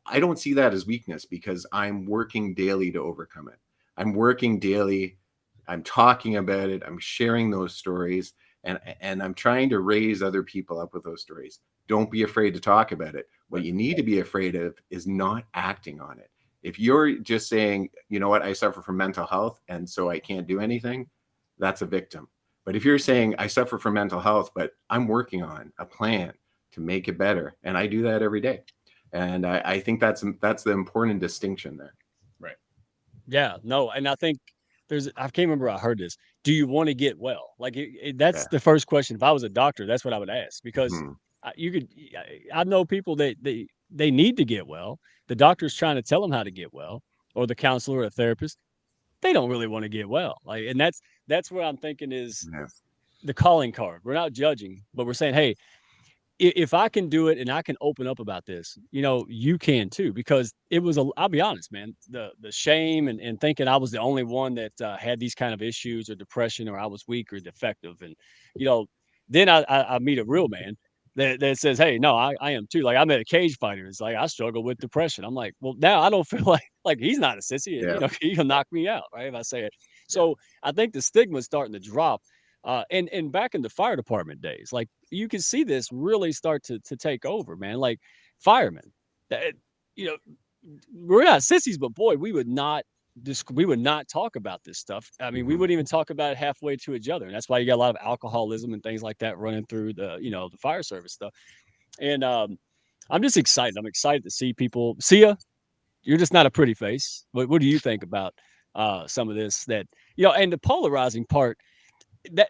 I don't see that as weakness, because I'm working daily to overcome it. I'm working daily. I'm talking about it. I'm sharing those stories, and I'm trying to raise other people up with those stories. Don't be afraid to talk about it. What you need to be afraid of is not acting on it. If you're just saying, you know what, I suffer from mental health, and so I can't do anything, that's a victim. But if you're saying, I suffer from mental health, but I'm working on a plan to make it better, and I do that every day. And I think that's the important distinction there.
Right. Yeah, no. And I think I can't remember I heard this. Do you want to get well? Like, that's the first question. If I was a doctor, that's what I would ask, because I know people that they need to get well. The doctor's trying to tell them how to get well, or the counselor or a therapist, they don't really want to get well. Like, and that's what I'm thinking is the calling card. We're not judging, but we're saying, hey, if I can do it and I can open up about this, you can too, because it was I'll be honest, man, the shame and thinking I was the only one that had these kind of issues or depression, or I was weak or defective. And, then I meet a real man that says, hey, no, I am too. Like, I met a cage fighter. It's like, I struggle with depression. I'm like, well, now I don't feel like he's not a sissy. And, he'll knock me out, right, if I say it. So I think the stigma is starting to drop. And back in the fire department days, like, you can see this really start to take over, man. Like, firemen, that, we're not sissies, but boy, we would not we would not talk about this stuff. I mean, we wouldn't even talk about it halfway to each other. And that's why you got a lot of alcoholism and things like that running through the, the fire service stuff. And I'm just excited. I'm excited to see people. Sia, you're just not a pretty face. What do you think about some of this? That and the polarizing part.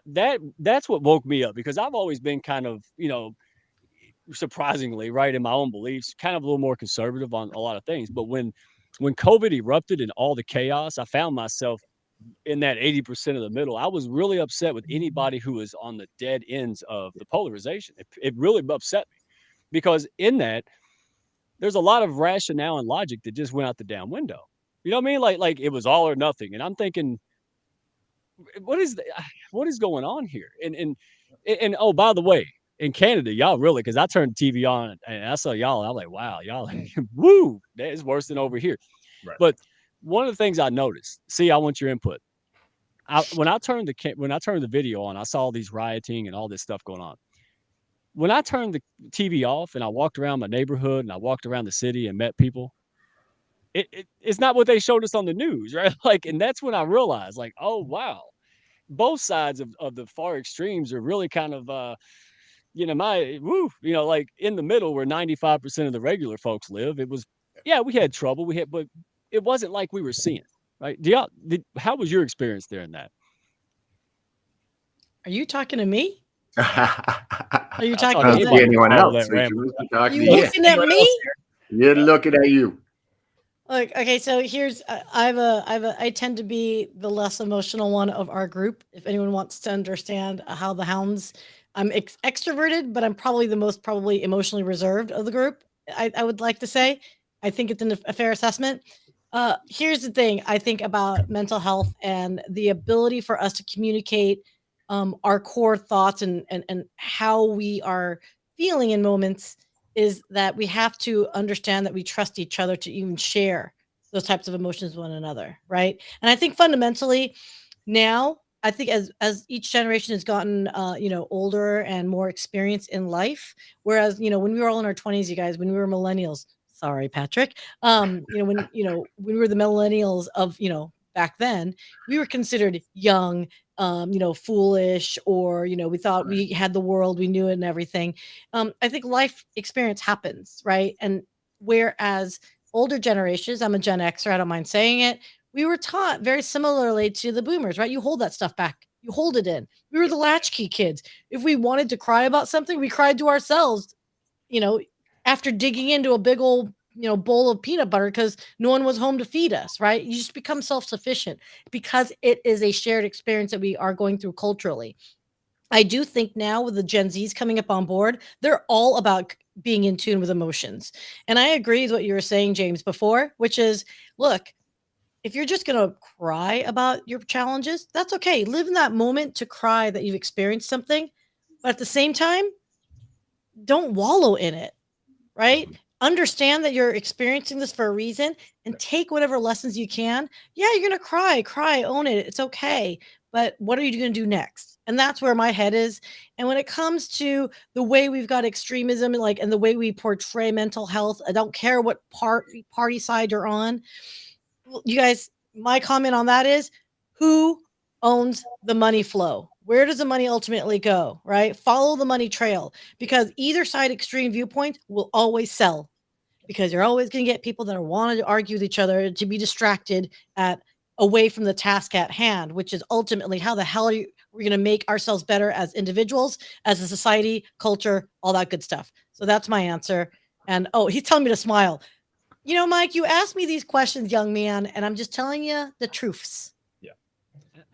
That's what woke me up, because I've always been kind of surprisingly right in my own beliefs, kind of a little more conservative on a lot of things. But when COVID erupted and all the chaos, I found myself in that 80% of the middle. I was really upset with anybody who was on the dead ends of the polarization. It really upset me, because in that there's a lot of rationale and logic that just went out the damn window. You know what I mean? Like it was all or nothing. And I'm thinking, what is going on here? And oh, by the way, in Canada, y'all really, because I turned the TV on and I saw y'all, I was like, wow, y'all, woo, that is worse than over here.
Right.
But one of the things I noticed, I want your input. When I turned the video on, I saw all these rioting and all this stuff going on. When I turned the TV off and I walked around my neighborhood and I walked around the city and met people, it's not what they showed us on the news, right? Like, and that's when I realized, like, oh wow, both sides of the far extremes are really kind of like in the middle where 95% of the regular folks live. It was, we had trouble, but it wasn't like we were seeing, right? How was your experience there in that?
Are you talking to me? Are you
I
talking
don't
to
see anyone
all
else.
that
We
ramble.
should be talking
you
to you.
looking at me?
You're looking at you.
Look, okay, so here's I tend to be the less emotional one of our group. If anyone wants to understand how the Hounds, I'm extroverted, but I'm probably the most emotionally reserved of the group. I would like to say, I think it's a fair assessment. Here's the thing I think about mental health and the ability for us to communicate our core thoughts and how we are feeling in moments, is that we have to understand that we trust each other to even share those types of emotions with one another, right? And I think fundamentally now, I think as each generation has gotten older and more experienced in life, whereas when we were all in our 20s, you guys, when we were millennials, sorry Patrick, when we were the millennials of back then, we were considered young, foolish, or we thought we had the world, we knew it and everything. I think life experience happens, right? And whereas older generations, I'm a Gen Xer, I don't mind saying it, we were taught very similarly to the boomers, right? You hold that stuff back, you hold it in. We were the latchkey kids. If we wanted to cry about something, we cried to ourselves, after digging into a big old bowl of peanut butter because no one was home to feed us, right? You just become self-sufficient because it is a shared experience that we are going through culturally. I do think now with the Gen Zs coming up on board, they're all about being in tune with emotions. And I agree with what you were saying, James, before, which is, look, if you're just going to cry about your challenges, that's okay. Live in that moment to cry that you've experienced something. But at the same time, don't wallow in it, right? Understand that you're experiencing this for a reason and take whatever lessons you can. Yeah, you're going to cry, own it. It's okay. But what are you going to do next? And that's where my head is. And when it comes to the way we've got extremism and the way we portray mental health, I don't care what party side you're on. You guys, my comment on that is, who owns the money flow? Where does the money ultimately go, right? Follow the money trail, because either side extreme viewpoint will always sell, because you're always going to get people that are wanting to argue with each other, to be distracted away from the task at hand, which is ultimately how the hell we're going to make ourselves better as individuals, as a society, culture, all that good stuff. So that's my answer. And he's telling me to smile. Mike, you asked me these questions, young man, and I'm just telling you the truths.
Yeah,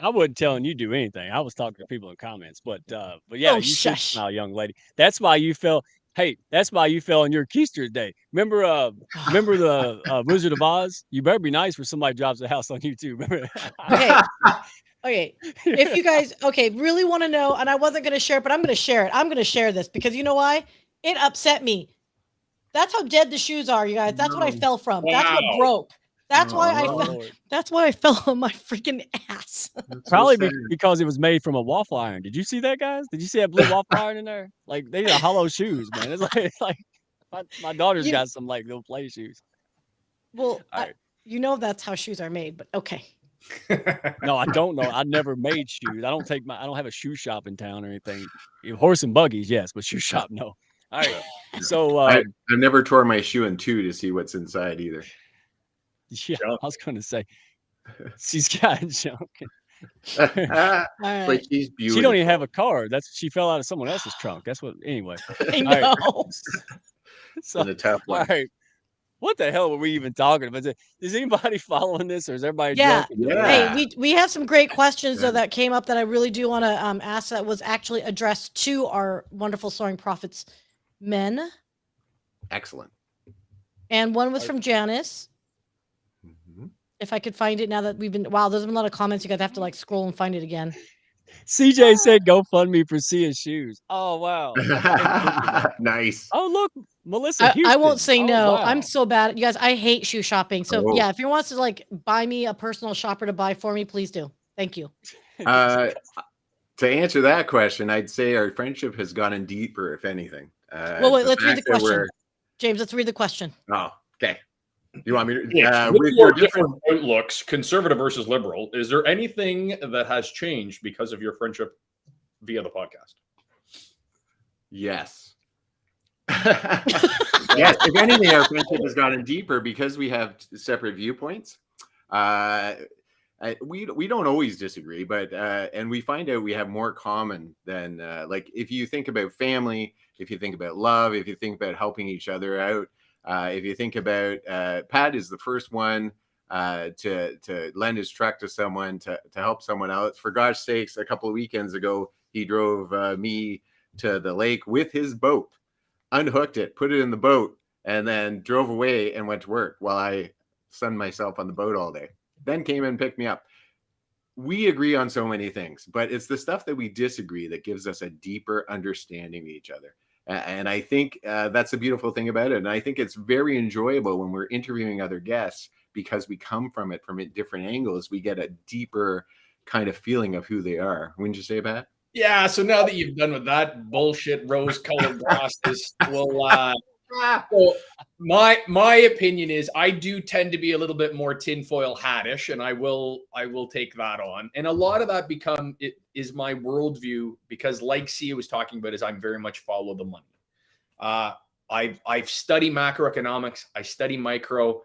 I wasn't telling you to do anything. I was talking to people in comments, but yeah, you should smile, young lady. That's why you fell. Hey, that's why you fell on your Keister day. Remember the Wizard of Oz? You better be nice when somebody drops a house on you too. Remember?
Okay. If you guys really want to know, and I wasn't going to share it, but I'm going to share it. I'm going to share this because you know why? It upset me. That's how dead the shoes are, you guys. That's what I fell from. Wow. That's what broke. That's why I fell on my freaking ass.
Probably because it was made from a waffle iron. Did you see that, guys? Did you see that blue waffle iron in there? Like, they are hollow shoes, man. It's like my daughter's got some like little play shoes.
Well,
all right.
You know that's how shoes are made, but okay.
No, I don't know. I never made shoes. I don't have a shoe shop in town or anything. Horse and buggies, yes, but shoe shop, no. All right. So
I've never tore my shoe in two to see what's inside either.
yeah,
Junk.
I was gonna say she's got junk.
All
But
right.
she's beautiful.
She don't even have a car. She fell out of someone else's trunk. That's what anyway.
I
All right.
know.
So,
It's a tough
all
one.
right. What the hell were we even talking about? Is anybody following this, or is everybody
Yeah.
drunk?
Yeah.
Hey, we have some great questions though
Yeah.
that came up that I really do want to ask that was actually addressed to our wonderful Soaring Profits men.
Excellent.
And one was from Janice.
Mhm.
If I could find it now that there's been a lot of comments. You guys have to like scroll and find it again.
CJ said, "Go fund me for Sia's shoes." Oh wow.
Nice.
Oh look, Melissa.
I won't
Houston.
say
Oh,
no.
wow.
I'm so bad. You guys, I hate shoe shopping. So
Oh.
yeah, if you wants to like buy me a personal shopper to buy for me, please do. Thank you.
To answer that question, I'd say our friendship has gotten deeper, if anything.
Well, wait,
the
let's read the
fact that
question. James, let's read the question.
Oh, okay. You want me to?
Yeah,
With your different
outlooks, conservative versus liberal, is there anything that has changed because of your friendship via the podcast?
Yes. Yes. If anything, our friendship has gotten deeper because we have separate viewpoints. We don't always disagree, but and we find out we have more common than like if you think about family, if you think about love, if you think about helping each other out, if you think about Pat is the first one to lend his truck to someone to help someone out. For God's sakes, a couple of weekends ago, he drove me to the lake with his boat, unhooked it, put it in the boat, and then drove away and went to work while I sunned myself on the boat all day. Then came and picked me up. We agree on so many things, but it's the stuff that we disagree that gives us a deeper understanding of each other. And I think that's the beautiful thing about it. And I think it's very enjoyable when we're interviewing other guests because we come from it from different angles. We get a deeper kind of feeling of who they are. Wouldn't you say, Pat?
Yeah, so now that you've done with that bullshit rose-colored glasses, well, well, my opinion is I do tend to be a little bit more tinfoil hattish, and I will take that on. And a lot of that is my worldview because, like Sia was talking about, is I'm very much follow the money. I've studied macroeconomics. I study micro.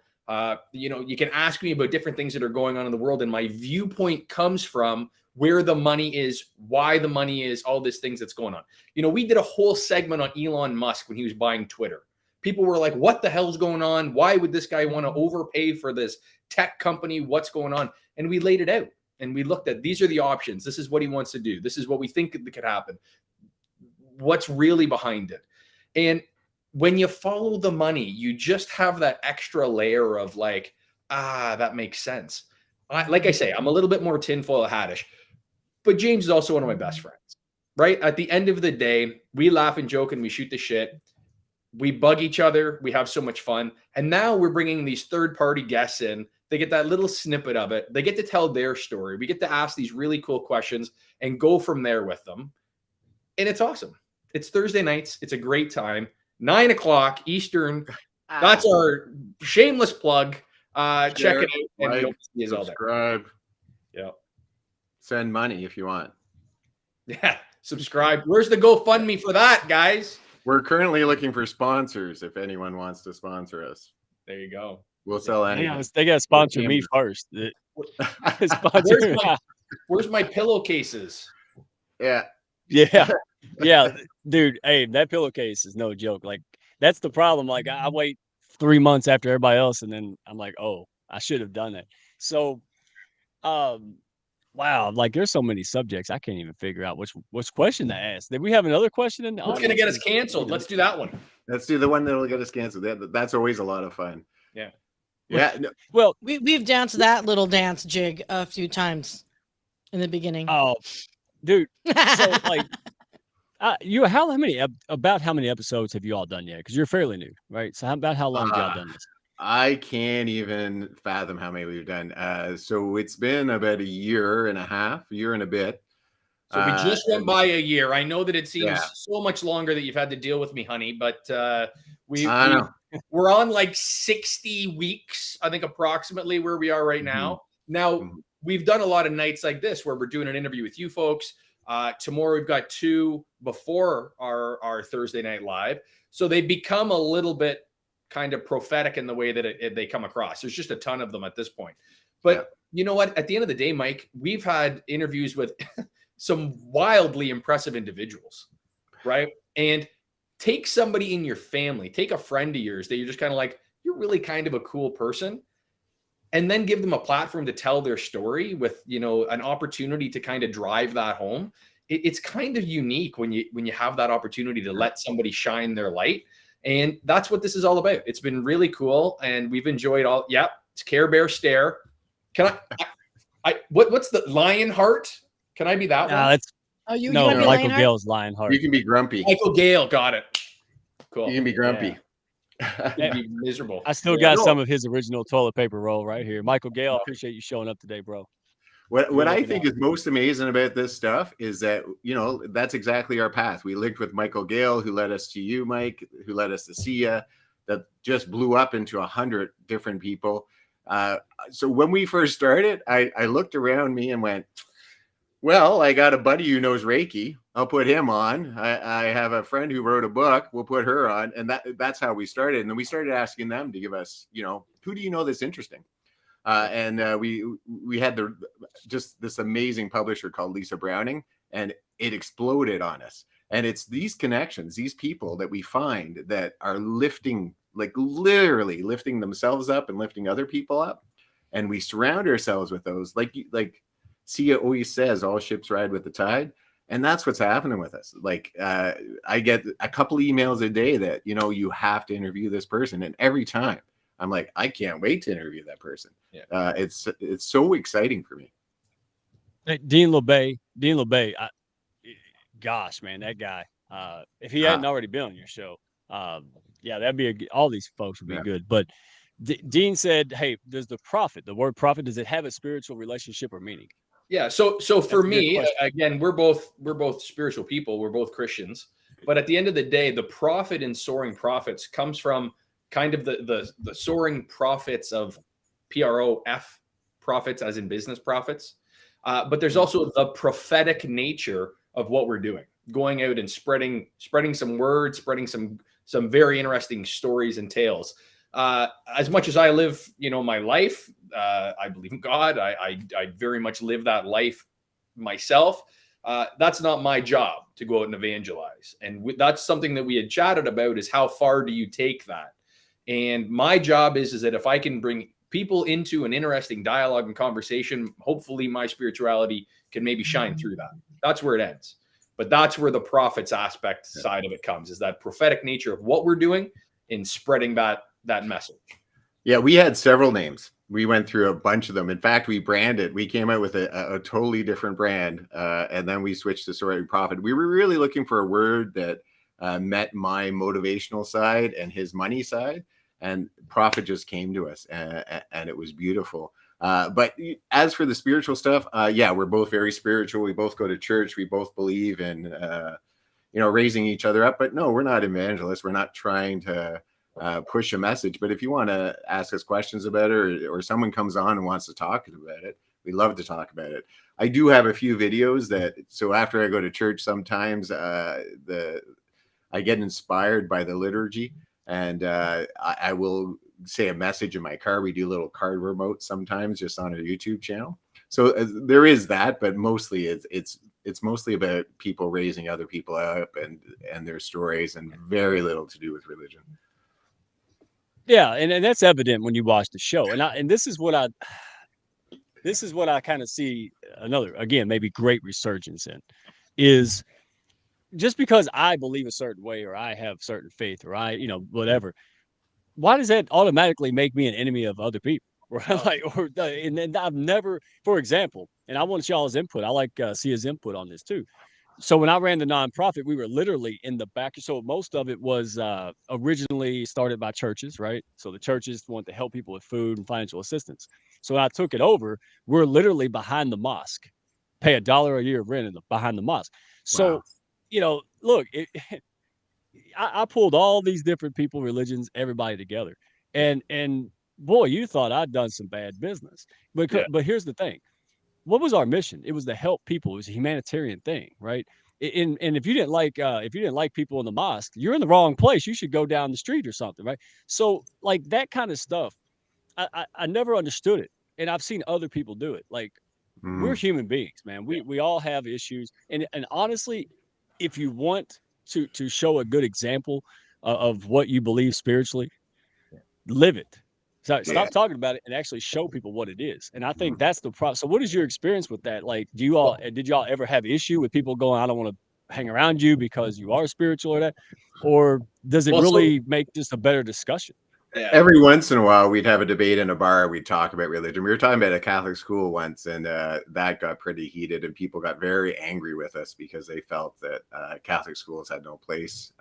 You can ask me about different things that are going on in the world, and my viewpoint comes from where the money is, why the money is, all these things that's going on. We did a whole segment on Elon Musk when he was buying Twitter. People were like, what the hell's going on? Why would this guy want to overpay for this tech company? What's going on? And we laid it out and we looked at, these are the options. This is what he wants to do. This is what we think could happen. What's really behind it? And when you follow the money, you just have that extra layer of like, that makes sense. Like I say, I'm a little bit more tinfoil hattish, but James is also one of my best friends, right? At the end of the day, we laugh and joke and we shoot the shit. We bug each other. We have so much fun. And now we're bringing these third-party guests in. They get that little snippet of it. They get to tell their story. We get to ask these really cool questions and go from there with them. And it's awesome. It's Thursday nights. It's a great time. 9 o'clock Eastern. That's our shameless plug. Check it out. And
like, subscribe.
Yeah.
Send money if you want.
Yeah. Subscribe. Where's the GoFundMe for that, guys?
We're currently looking for sponsors if anyone wants to sponsor us.
There you go.
We'll sell anything.
They got to sponsor me first.
Where's my pillowcases?
Yeah.
Yeah, dude. Hey, that pillowcase is no joke. Like that's the problem. Like I wait 3 months after everybody else, and then I'm like, oh, I should have done that. So, wow, like there's so many subjects I can't even figure out which question to ask. Did we have another question in the
What's going to get us canceled? Let's do that one.
Let's do the one that'll get us canceled. That's always a lot of fun.
Yeah.
Yeah. No.
Well, we've danced that little dance jig a few times in the beginning.
Oh, dude. So like, how many episodes have you all done yet? Because you're fairly new, right? So about how long have y'all done this?
I can't even fathom how many we've done. So it's been about a year and a bit.
So we just went by a year. I know that it seems so much longer that you've had to deal with me, honey, but we've we're on like 60 weeks, I think, approximately where we are right now. Now, we've done a lot of nights like this where we're doing an interview with you folks. Tomorrow we've got 2 before our Thursday night live. So they become a little bit kind of prophetic in the way that they come across. There's just a ton of them at this point. But you know what? At the end of the day, Mike, we've had interviews with some wildly impressive individuals, right? And take somebody in your family, take a friend of yours that you're just kind of like, you're really kind of a cool person, and then give them a platform to tell their story with, you know, an opportunity to kind of drive that home. It's kind of unique when you have that opportunity to let somebody shine their light. And that's what this is all about. It's been really cool. And we've enjoyed all. Yep. It's Care Bear Stare. Can what's the Lion Heart? Can I be that one?
That's
you
no,
want to be
Michael
Lionheart?
Gale's Lionheart.
You can be grumpy.
Michael Gale. Got it. Cool.
You can be grumpy.
You'd be miserable.
I still got some of his original toilet paper roll right here. Michael Gale, appreciate you showing up today, bro.
What I think is most amazing about this stuff is that, you know, that's exactly our path. We linked with Michael Gale, who led us to you, Mike, who led us to Sia, that just blew up into 100 different people. So when we first started, I looked around me and went, well, I got a buddy who knows Reiki. I'll put him on. I have a friend who wrote a book. We'll put her on. And that's how we started. And then we started asking them to give us, you know, who do you know that's interesting? And we had just this amazing publisher called Lisa Browning, and it exploded on us. And it's these connections, these people that we find that are lifting, like literally lifting themselves up and lifting other people up. And we surround ourselves with those, like Sia always says, all ships ride with the tide. And that's what's happening with us. Like, I get a couple emails a day that, you know, you have to interview this person. And every time I'm like, I can't wait to interview that person. Yeah. It's so exciting for me.
Hey, Dean LeBay, gosh, man, that guy. If he hadn't already been on your show, yeah, that'd be all these folks would be good. But Dean said, hey, does the word prophet, does it have a spiritual relationship or meaning?
Yeah. So for me, again, we're both spiritual people. We're both Christians. But at the end of the day, the prophet in Soaring Prophets comes from kind of the soaring prophets of PROF, prophets as in business profits. But there's also the prophetic nature of what we're doing, going out and spreading some words, spreading some very interesting stories and tales. As much as I live, you know, my life, I believe in God. I very much live that life myself. That's not my job to go out and evangelize. And that's something that we had chatted about, is how far do you take that? And my job is that if I can bring people into an interesting dialogue and conversation, hopefully my spirituality can maybe shine through that. That's where it ends. But that's where the prophets aspect side of it comes, is that prophetic nature of what we're doing in spreading that message. Yeah,
we had several names. We went through a bunch of them. In fact, we branded. We came out with a totally different brand, and then we switched to Soaring Prophet. We were really looking for a word that met my motivational side and his money side, and Prophet just came to us, and it was beautiful. But as for the spiritual stuff, yeah, we're both very spiritual. We both go to church. We both believe in, you know, raising each other up. But no, we're not evangelists. We're not trying to push a message. But if you want to ask us questions about it, or someone comes on and wants to talk about it, we love to talk about it. I do have a few videos so after I go to church, sometimes I get inspired by the liturgy, and I will say a message in my car. We do little card remotes sometimes just on our YouTube channel. So there is that, but mostly it's mostly about people raising other people up and their stories, and very little to do with religion.
Yeah, and that's evident when you watch the show. And this is what I kind of see another, again, maybe great resurgence in, is just because I believe a certain way, or I have certain faith, or I, you know, whatever, why does that automatically make me an enemy of other people? Right? Like, and then I've never, for example, and I want y'all's input. I like Sia's input on this too. So when I ran the nonprofit, we were literally in the back. So most of it was originally started by churches, right? So the churches want to help people with food and financial assistance. So when I took it over, we're literally behind the mosque, pay $1 a year of rent behind the mosque. So, you know, look, I pulled all these different people, religions, everybody together, and boy, you thought I'd done some bad business.
Yeah.
But here's the thing: what was our mission? It was to help people. It was a humanitarian thing, right? And if you didn't like people in the mosque, you're in the wrong place. You should go down the street or something, right? So like that kind of stuff, I never understood it, and I've seen other people do it. Like we're
Mm.
human beings, man. We all have issues, and honestly, if you want to show a good example of what you believe spiritually, live it. So
Yeah.
stop talking about it and actually show people what it is. And I think
Mm.
that's the problem. So what is your experience with that? Like, did y'all ever have issue with people going, I don't want to hang around you because you are spiritual or that? Or does it
Well, so
really make just a better discussion?
yeah,
Every once in a while, we'd have a debate in a bar. We'd talk about religion. We were talking about a Catholic school once, and that got pretty heated, and people got very angry with us because they felt that Catholic schools had no place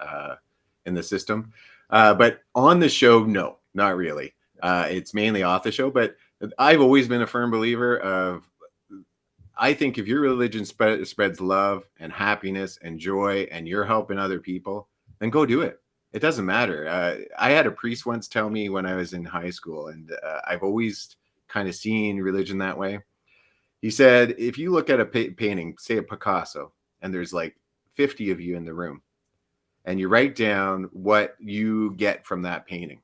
in the system. But on the show, no, not really. It's mainly off the show. But I've always been a firm believer of, I think if your religion spreads love and happiness and joy and you're helping other people, then go do it. It doesn't matter. I had a priest once tell me when I was in high school, and I've always kind of seen religion that way. He said, if you look at a painting, say a Picasso, and there's like 50 of you in the room, and you write down what you get from that painting,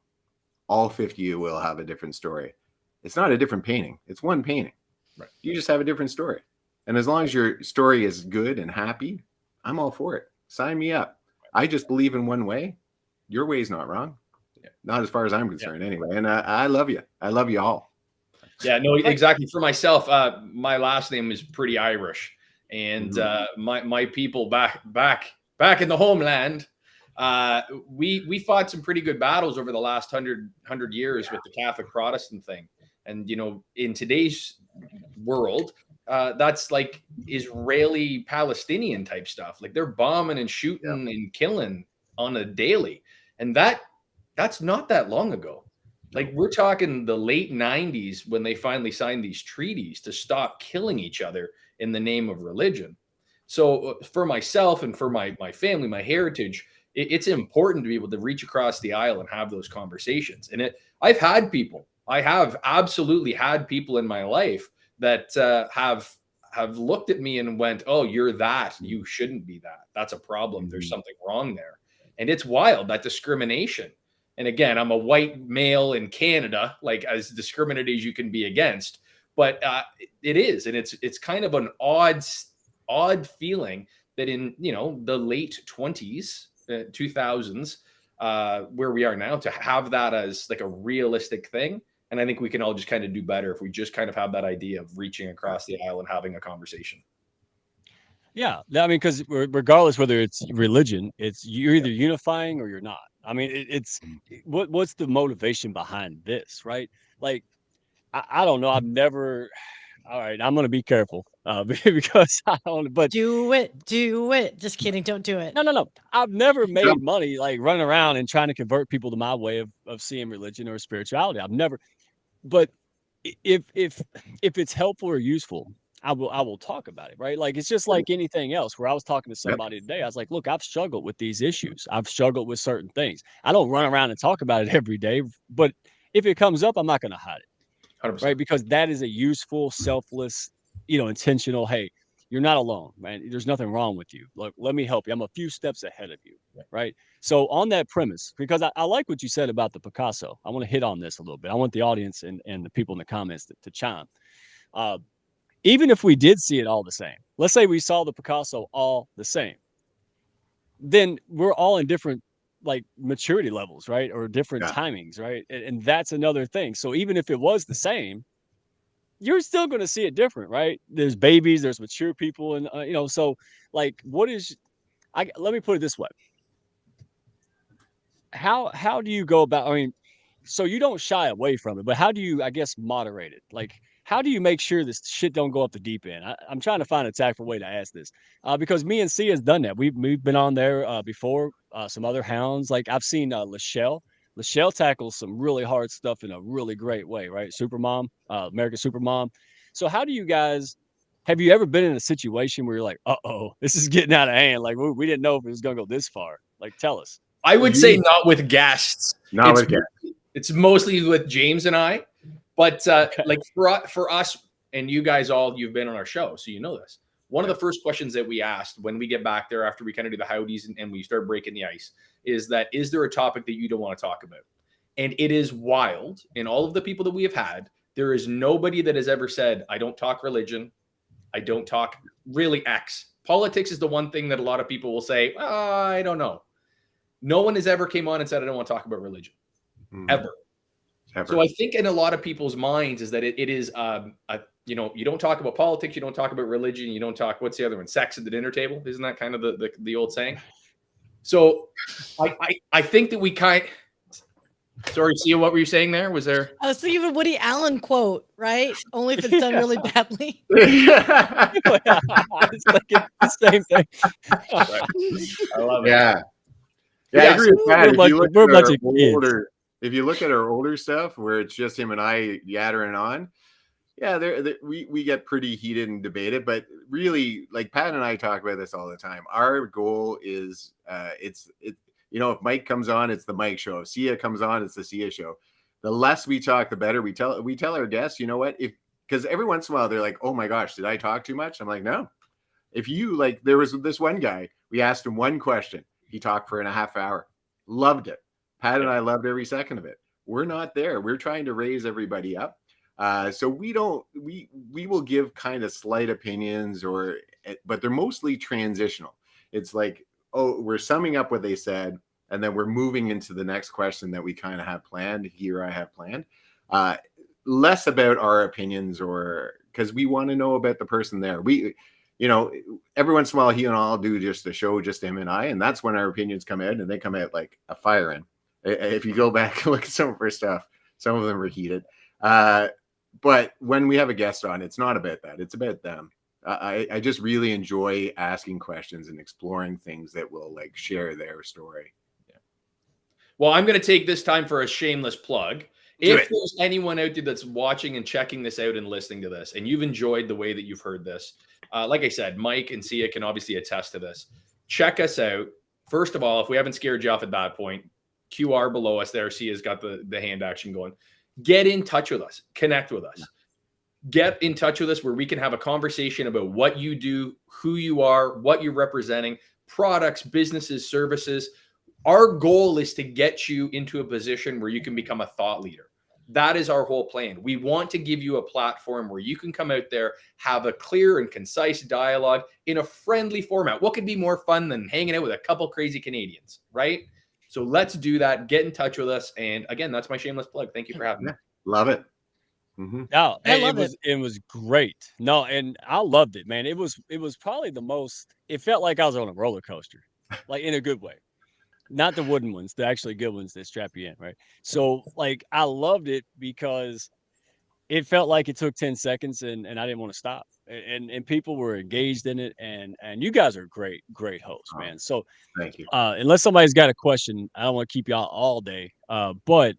all 50 of you will have a different story. It's not a different painting. It's one painting.
Right.
You just have a different story. And as long as your story is good and happy, I'm all for it. Sign me up. I just believe in one way. Your way is not wrong.
Yeah.
Not as far as I'm concerned, anyway. And I love you. I love you all.
Yeah, no, exactly. For myself, my last name is pretty Irish, and my people back in the homeland, we fought some pretty good battles over the last 100 years with the Catholic Protestant thing. And in today's world, that's like Israeli Palestinian type stuff. Like they're bombing and shooting and killing on a daily, and that's not that long ago. Like we're talking the late 90s when they finally signed these treaties to stop killing each other in the name of religion. So for myself and for my family, my heritage, it's important to be able to reach across the aisle and have those conversations. And I have absolutely had people in my life that have looked at me and went, "Oh, you're that. You shouldn't be that. That's a problem. There's something wrong there." And it's wild, that discrimination. And again, I'm a white male in Canada, like as discriminated as you can be against, but it is, and it's kind of an odd feeling that in the late 20s, 2000s, where we are now, to have that as like a realistic thing. And I think we can all just kind of do better if we just kind of have that idea of reaching across the aisle and having a conversation.
Yeah, I mean, because regardless whether it's religion, you're either unifying or you're not. I mean, what's the motivation behind this, right? Like, I don't know. I've never. All right, I'm gonna be careful because I don't. But
Do it. Do it. Just kidding. Don't do it.
no. I've never made money like running around and trying to convert people to my way of seeing religion or spirituality. I've never. But if it's helpful or useful, I will talk about it, right? Like it's just like anything else. Where I was talking to somebody today, I was like, "Look, I've struggled with these issues. I've struggled with certain things. I don't run around and talk about it every day, but if it comes up, I'm not going to hide it,
100%.
right? Because that is a useful, selfless, intentional. Hey, you're not alone, man. There's nothing wrong with you. Look, let me help you. I'm a few steps ahead of you, right? So on that premise, because I like what you said about the Picasso, I want to hit on this a little bit. I want the audience and the people in the comments to chime. Even if we did see it all the same, let's say we saw the Picasso all the same, then we're all in different like maturity levels, right? Or different timings, right? And that's another thing. So even if it was the same, you're still going to see it different, right? There's babies, there's mature people, and so like, let me put it this way: how do you go about? I mean, so you don't shy away from it, but how do you, I guess, moderate it? Like, how do you make sure this shit don't go up the deep end? I'm trying to find a tactful way to ask this, because me and C has done that. We've been on there before. Some other hounds, like I've seen Lachelle. Lachelle tackles some really hard stuff in a really great way, right? Supermom, American Supermom. So how do you guys have you ever been in a situation where you're like, uh-oh, this is getting out of hand? Like we didn't know if it was gonna go this far. Like, tell us.
I would say not with guests.
Not
it's,
with guests.
It's mostly with James and I. But like for us and you guys all, you've been on our show, so you know this. One of the first questions that we asked when we get back there after we kind of do the howdies and we start breaking the ice is there a topic that you don't want to talk about? And it is wild. In all of the people that we have had, there is nobody that has ever said, I don't talk religion. I don't talk really X. Politics is the one thing that a lot of people will say, I don't know. No one has ever came on and said, I don't want to talk about religion. Ever. So I think in a lot of people's minds is that it is, you know, you don't talk about politics, you don't talk about religion, you don't talk, what's the other one? Sex at the dinner table. Isn't that kind of the old saying? So I think that we sorry, Sia, what were you saying there? Was there?
I was thinking of a Woody Allen quote, right? Only if it's done really badly.
It's like the same thing.
I love it.
Yeah, I agree with that. If you look at our older stuff where it's just him and I yattering on, yeah, we get pretty heated and debated. But really, like Pat and I talk about this all the time. Our goal is, you know, if Mike comes on, it's the Mike show. If Sia comes on, it's the Sia show. The less we talk, the better. We tell our guests, you know what? Because every once in a while they're like, oh my gosh, did I talk too much? I'm like, no. If you like, there was this one guy, we asked him one question. He talked for a half hour. Loved it. Pat and I loved every second of it. We're not there. We're trying to raise everybody up. So we will give kind of slight opinions but they're mostly transitional. It's like, oh, we're summing up what they said, and then we're moving into the next question that we kind of have planned. I have planned. Less about our opinions because we want to know about the person there. You know, every once in a while, he and I'll do just a show, just him and I, and that's when our opinions come out, and they come out like a firing. If you go back and look at some of our stuff, some of them are heated. But when we have a guest on, it's not about that. It's about them. I just really enjoy asking questions and exploring things that will like share their story. Yeah.
Well, I'm going to take this time for a shameless plug. If there's anyone out there that's watching and checking this out and listening to this, and you've enjoyed the way that you've heard this, like I said, Mike and Sia can obviously attest to this. Check us out. First of all, if we haven't scared you off at that point, QR below us there, Sia's got the hand action going. Get in touch with us. Connect with us. Get in touch with us where we can have a conversation about what you do, who you are, what you're representing, products, businesses, services. Our goal is to get you into a position where you can become a thought leader. That is our whole plan. We want to give you a platform where you can come out there, have a clear and concise dialogue in a friendly format. What could be more fun than hanging out with a couple crazy Canadians, right? So let's do that. Get in touch with us. And again, that's my shameless plug. Thank you for having me.
Love it. Mm-hmm.
No,
I love it.
It was great. No, and I loved it, man. It was probably the most. It felt like I was on a roller coaster, like in a good way. Not the wooden ones, the actually good ones that strap you in, right? So, like, I loved it because it felt like it took 10 seconds, and I didn't want to stop. And people were engaged in it, and you guys are great hosts, man. So,
thank you.
Unless somebody's got a question, I don't want to keep y'all all day. But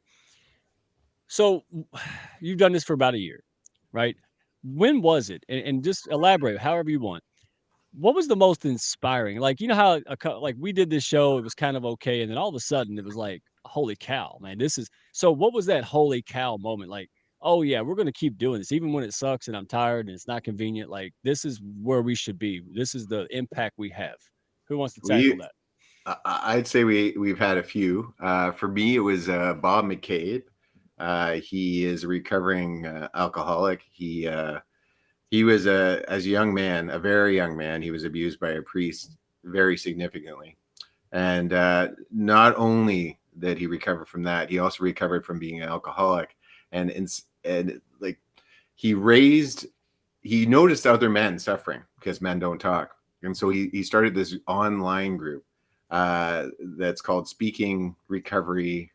so you've done this for about a year, right? When was it? And just elaborate however you want. What was the most inspiring? Like, you know how like we did this show, it was kind of okay, and then all of a sudden it was like, holy cow, man, this is so. What was that holy cow moment? Like, oh yeah, we're gonna keep doing this even when it sucks and I'm tired and it's not convenient. Like, this is where we should be. This is the impact we have. Who wants to tackle that?
I'd say we've had a few. For me, it was Bob McCabe. He is a recovering alcoholic. He was as a young man, a very young man, he was abused by a priest very significantly. And not only did he recover from that, he also recovered from being an alcoholic. And like he noticed other men suffering because men don't talk. And so he started this online group that's called Speaking Recovery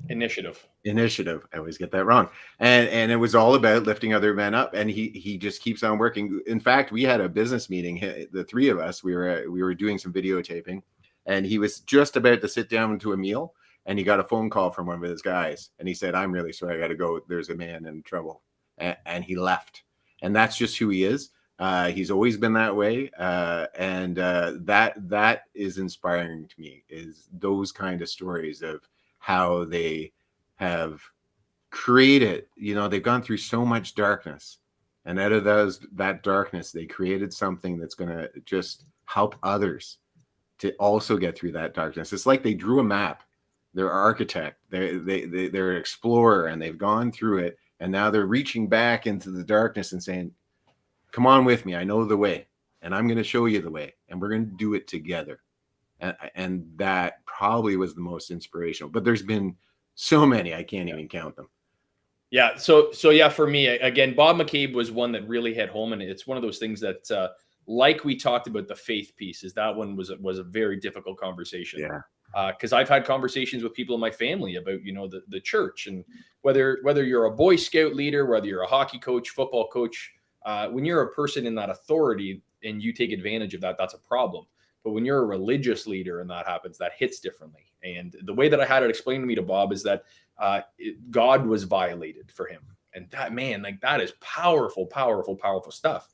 Initiative. I always get that wrong. And it was all about lifting other men up. And he just keeps on working. In fact, we had a business meeting. The three of us, we were doing some videotaping, and he was just about to sit down to a meal, and he got a phone call from one of his guys, and he said, "I'm really sorry, I got to go. There's a man in trouble," and he left. And that's just who he is. He's always been that way, and that is inspiring to me. Is those kind of stories of how they have created. They've gone through so much darkness, and out of that darkness, they created something that's going to just help others to also get through that darkness. It's like they drew a map. They're an architect. They're an explorer, and they've gone through it, and now they're reaching back into the darkness and saying, come on with me. I know the way, and I'm going to show you the way, and we're going to do it together. And that probably was the most inspirational. But there's been so many, I can't even count them.
Yeah. So yeah, for me, again, Bob McCabe was one that really hit home, and it's one of those things that, like we talked about the faith pieces, that one was a very difficult conversation.
Yeah.
Because I've had conversations with people in my family about, the church, and whether you're a Boy Scout leader, whether you're a hockey coach, football coach, when you're a person in that authority and you take advantage of that, that's a problem. But when you're a religious leader and that happens, that hits differently. And the way that I had it explained to me to Bob is that God was violated for him. And that, man, like, that is powerful, powerful, powerful stuff.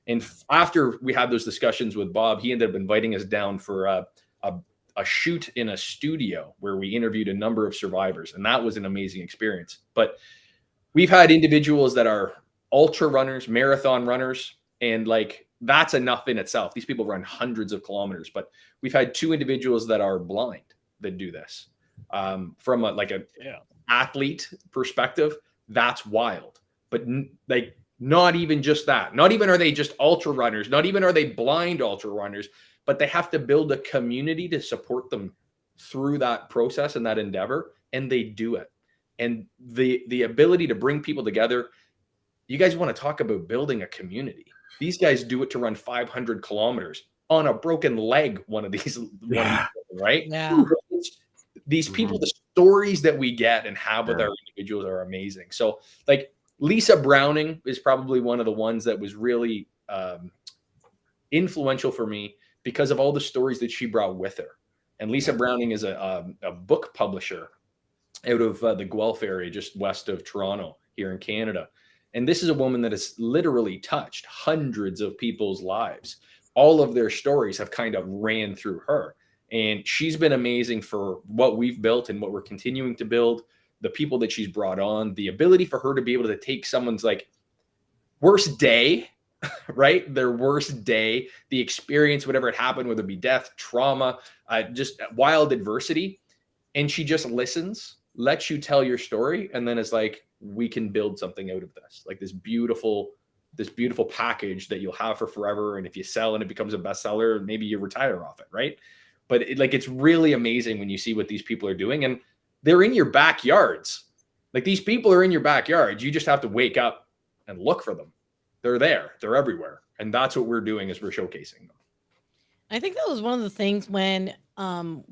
And after we had those discussions with Bob, he ended up inviting us down for a shoot in a studio where we interviewed a number of survivors. And that was an amazing experience. But we've had individuals that are ultra runners, marathon runners, and like, that's enough in itself. These people run hundreds of kilometers, but we've had 2 individuals that are blind that do this. From an athlete perspective, that's wild. But like, not even just that. Not even are they just ultra runners. Not even are they blind ultra runners, but they have to build a community to support them through that process and that endeavor, and they do it. And the ability to bring people together. You guys want to talk about building a community? These guys do it to run 500 kilometers on a broken leg. One of these, right?
Yeah.
These people, the stories that we get and have with our individuals are amazing. So, like, Lisa Browning is probably one of the ones that was really influential for me because of all the stories that she brought with her. And Lisa Browning is a book publisher out of the Guelph area, just west of Toronto here in Canada. And this is a woman that has literally touched hundreds of people's lives. All of their stories have kind of ran through her. And she's been amazing for what we've built and what we're continuing to build, the people that she's brought on, the ability for her to be able to take someone's like worst day, right? Their worst day, the experience, whatever had happened, whether it be death, trauma, just wild adversity. And she just listens, lets you tell your story, and then is like, we can build something out of this, like this beautiful package that you'll have for forever. And if you sell and it becomes a bestseller, maybe you retire off it, right? But it's really amazing when you see what these people are doing, and they're in your backyards. Like, these people are in your backyards. You just have to wake up and look for them. They're there. They're everywhere. And that's what we're doing, is we're showcasing them.
I think that was one of the things when,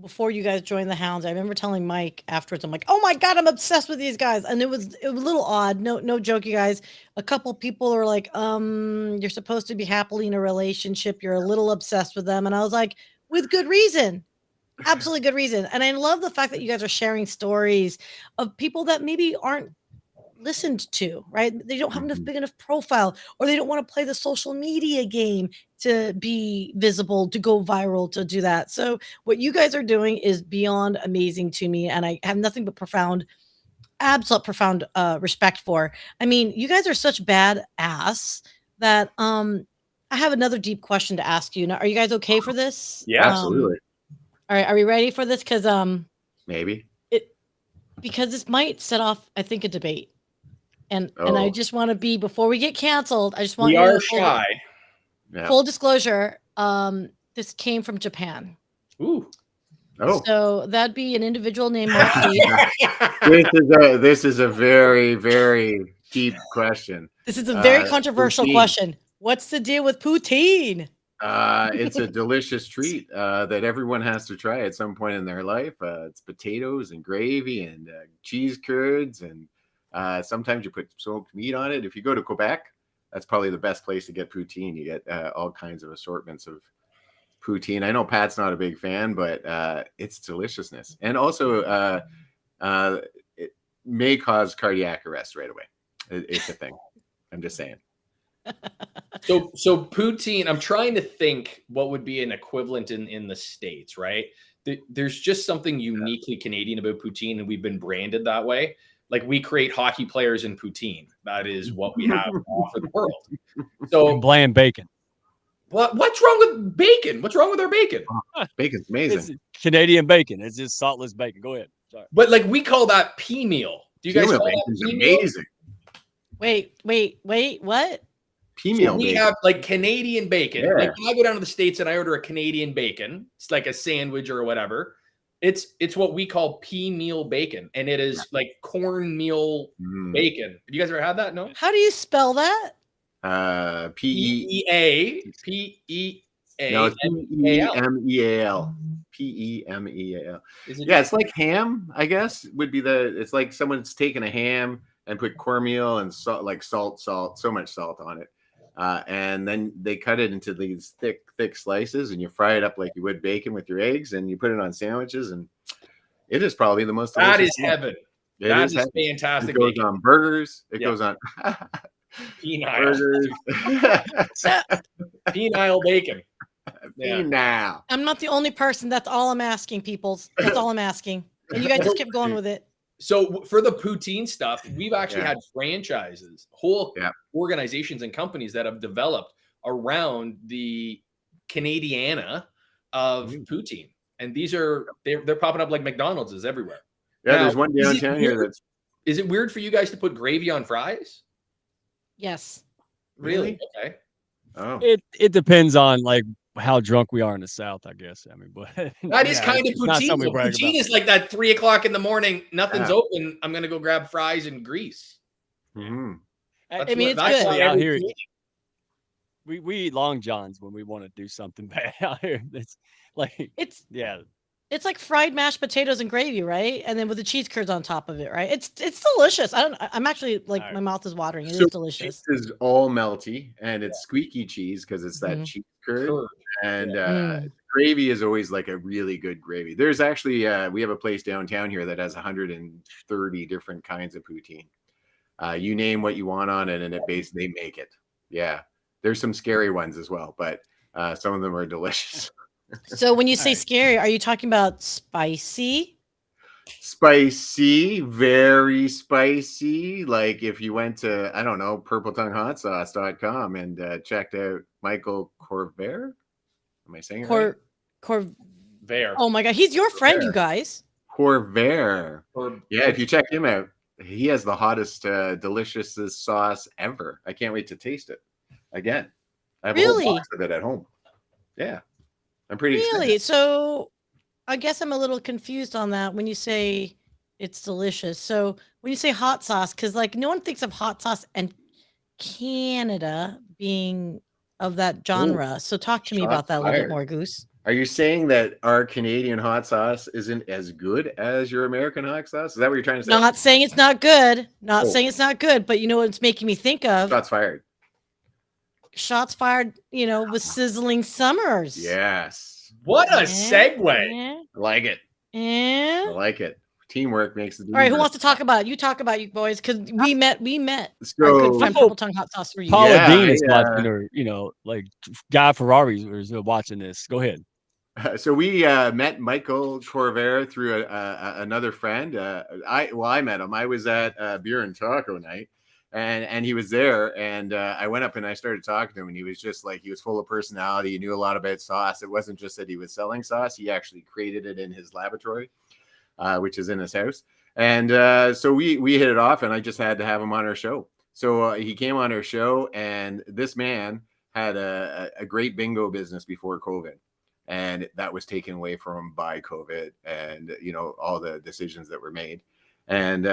before you guys joined the Hounds, I remember telling Mike afterwards, I'm like, oh my God, I'm obsessed with these guys. And it was a little odd. No joke, you guys. A couple people are like, you're supposed to be happily in a relationship. You're a little obsessed with them. And I was like, with good reason. Absolutely good reason. And I love the fact that you guys are sharing stories of people that maybe aren't listened to, right? They don't have enough big enough profile, or they don't want to play the social media game to be visible, to go viral, to do that. So what you guys are doing is beyond amazing to me, and I have nothing but absolute profound respect for. I mean, you guys are such badass that I have another deep question to ask you. Now, are you guys okay for this?
Yeah,
absolutely.
All right, are we ready for this? Because
maybe
because this might set off, I think, a debate. And I just want to be, before we get canceled, I just want
we
you
are
to
shy.
Full disclosure, this came from Japan.
Ooh.
Oh.
So that'd be an individual named Mark Reed.
This is a very, very deep question.
This is a very controversial question. What's the deal with poutine?
It's a delicious treat that everyone has to try at some point in their life. It's potatoes and gravy and cheese curds, and sometimes you put smoked meat on it. If you go to Quebec, that's probably the best place to get poutine. You get all kinds of assortments of poutine. I know Pat's not a big fan, but it's deliciousness. And also it may cause cardiac arrest right away. It's a thing. I'm just saying.
So poutine, I'm trying to think what would be an equivalent in the States, right? There's just something uniquely Canadian about poutine, and we've been branded that way. Like we create hockey players in poutine. That is what we have to offer the world.
And
So
bland bacon.
what's wrong with bacon? What's wrong with our bacon?
Bacon's
It's
amazing.
Canadian bacon. It's just saltless bacon. Go ahead. Sorry.
But like we call that pea meal. Do you guys
Pea meal
call that
bacon's
pea meal?
amazing.
Wait, what?
Pea meal
We
bacon.
have like Canadian bacon.
Yeah.
Like when I go down to the States and I order a Canadian bacon, it's like a sandwich or whatever. It's what we call pea meal bacon, and it is like cornmeal bacon. Have you guys ever had that? No.
How do you spell that?
P-E.
P-E-A.
No, it's P-E-M-E-A-L. P-E-M-E-A-L. Yeah, it's like ham, I guess, would be it's like someone's taken a ham and put cornmeal and salt, like salt, so much salt on it. And then they cut it into these thick slices, and you fry it up like you would bacon with your eggs, and you put it on sandwiches, and it is probably the most
That
delicious
is heaven.
It
That
is
is
heaven.
fantastic.
It goes
bacon.
on burgers. It
Yeah.
goes on
Penile.
burgers.
Penile bacon. Yeah.
Now.
I'm not the only person. That's all I'm asking, peoples. That's all I'm asking. And you guys just keep going with it.
So for the poutine stuff, we've actually had franchises, whole organizations and companies that have developed around the Canadiana of poutine. And these are they're popping up like McDonald's is everywhere.
Yeah,
Now,
there's one downtown here that's
is it weird for you guys to put gravy on fries?
Yes.
Really? Okay.
Oh.
It depends on like how drunk we are in the South, I guess. I mean, but
That is kind of
it's not
poutine.
something we brag
Poutine
about.
is like that 3 o'clock in the morning, nothing's open. I'm gonna go grab fries and grease.
Mm-hmm.
I mean, it's good.
Actually, out here, we eat Long Johns when we want to do something bad out here. It's like
it's like fried mashed potatoes and gravy, right? And then with the cheese curds on top of it, right? It's delicious. I'm actually like my mouth is watering. It is delicious.
Cheese is all melty, and it's squeaky cheese because it's that cheese curd. And gravy is always like a really good gravy. There's actually we have a place downtown here that has 130 different kinds of poutine. You name what you want on it, and they make it. Yeah, there's some scary ones as well, but some of them are delicious.
So when you say scary, are you talking about spicy?
Spicy, very spicy. Like if you went to, I don't know, purpletonguehotsauce.com and checked out Michael Corvair. Am I saying it right?
Corvair.
Oh my God. He's your friend, you guys.
Corvair. Yeah, if you check him out, he has the hottest, deliciousest sauce ever. I can't wait to taste it again. I have a whole box of it at home. Yeah. I'm pretty excited.
So I guess I'm a little confused on that when you say it's delicious. So when you say hot sauce, because like no one thinks of hot sauce and Canada being of that genre.
Ooh,
so talk to me about that a little bit more, Goose.
Are you saying that our Canadian hot sauce isn't as good as your American hot sauce? Is that what you're trying to say?
Not saying it's not good. Not saying it's not good, but you know what it's making me think of?
Shots fired.
Shots fired, with Sizzling Summers.
Yes.
What a segue.
I like it. I like it. Teamwork makes the dream.
All right, who wants to talk about it? You talk about it, you boys, because we met.
So,
I could find Purple Tongue hot sauce for you.
Paula Dean is watching, or like Guy Ferrari is watching this. Go ahead.
So we met Michael Corvair through another friend. I met him. I was at Beer and Taco Night, and he was there. And I went up and I started talking to him, and he was just like, he was full of personality. He knew a lot about sauce. It wasn't just that he was selling sauce. He actually created it in his laboratory, which is in his house. And so we hit it off, and I just had to have him on our show. So he came on our show, and this man had a great bingo business before COVID. And that was taken away from him by COVID and, all the decisions that were made. And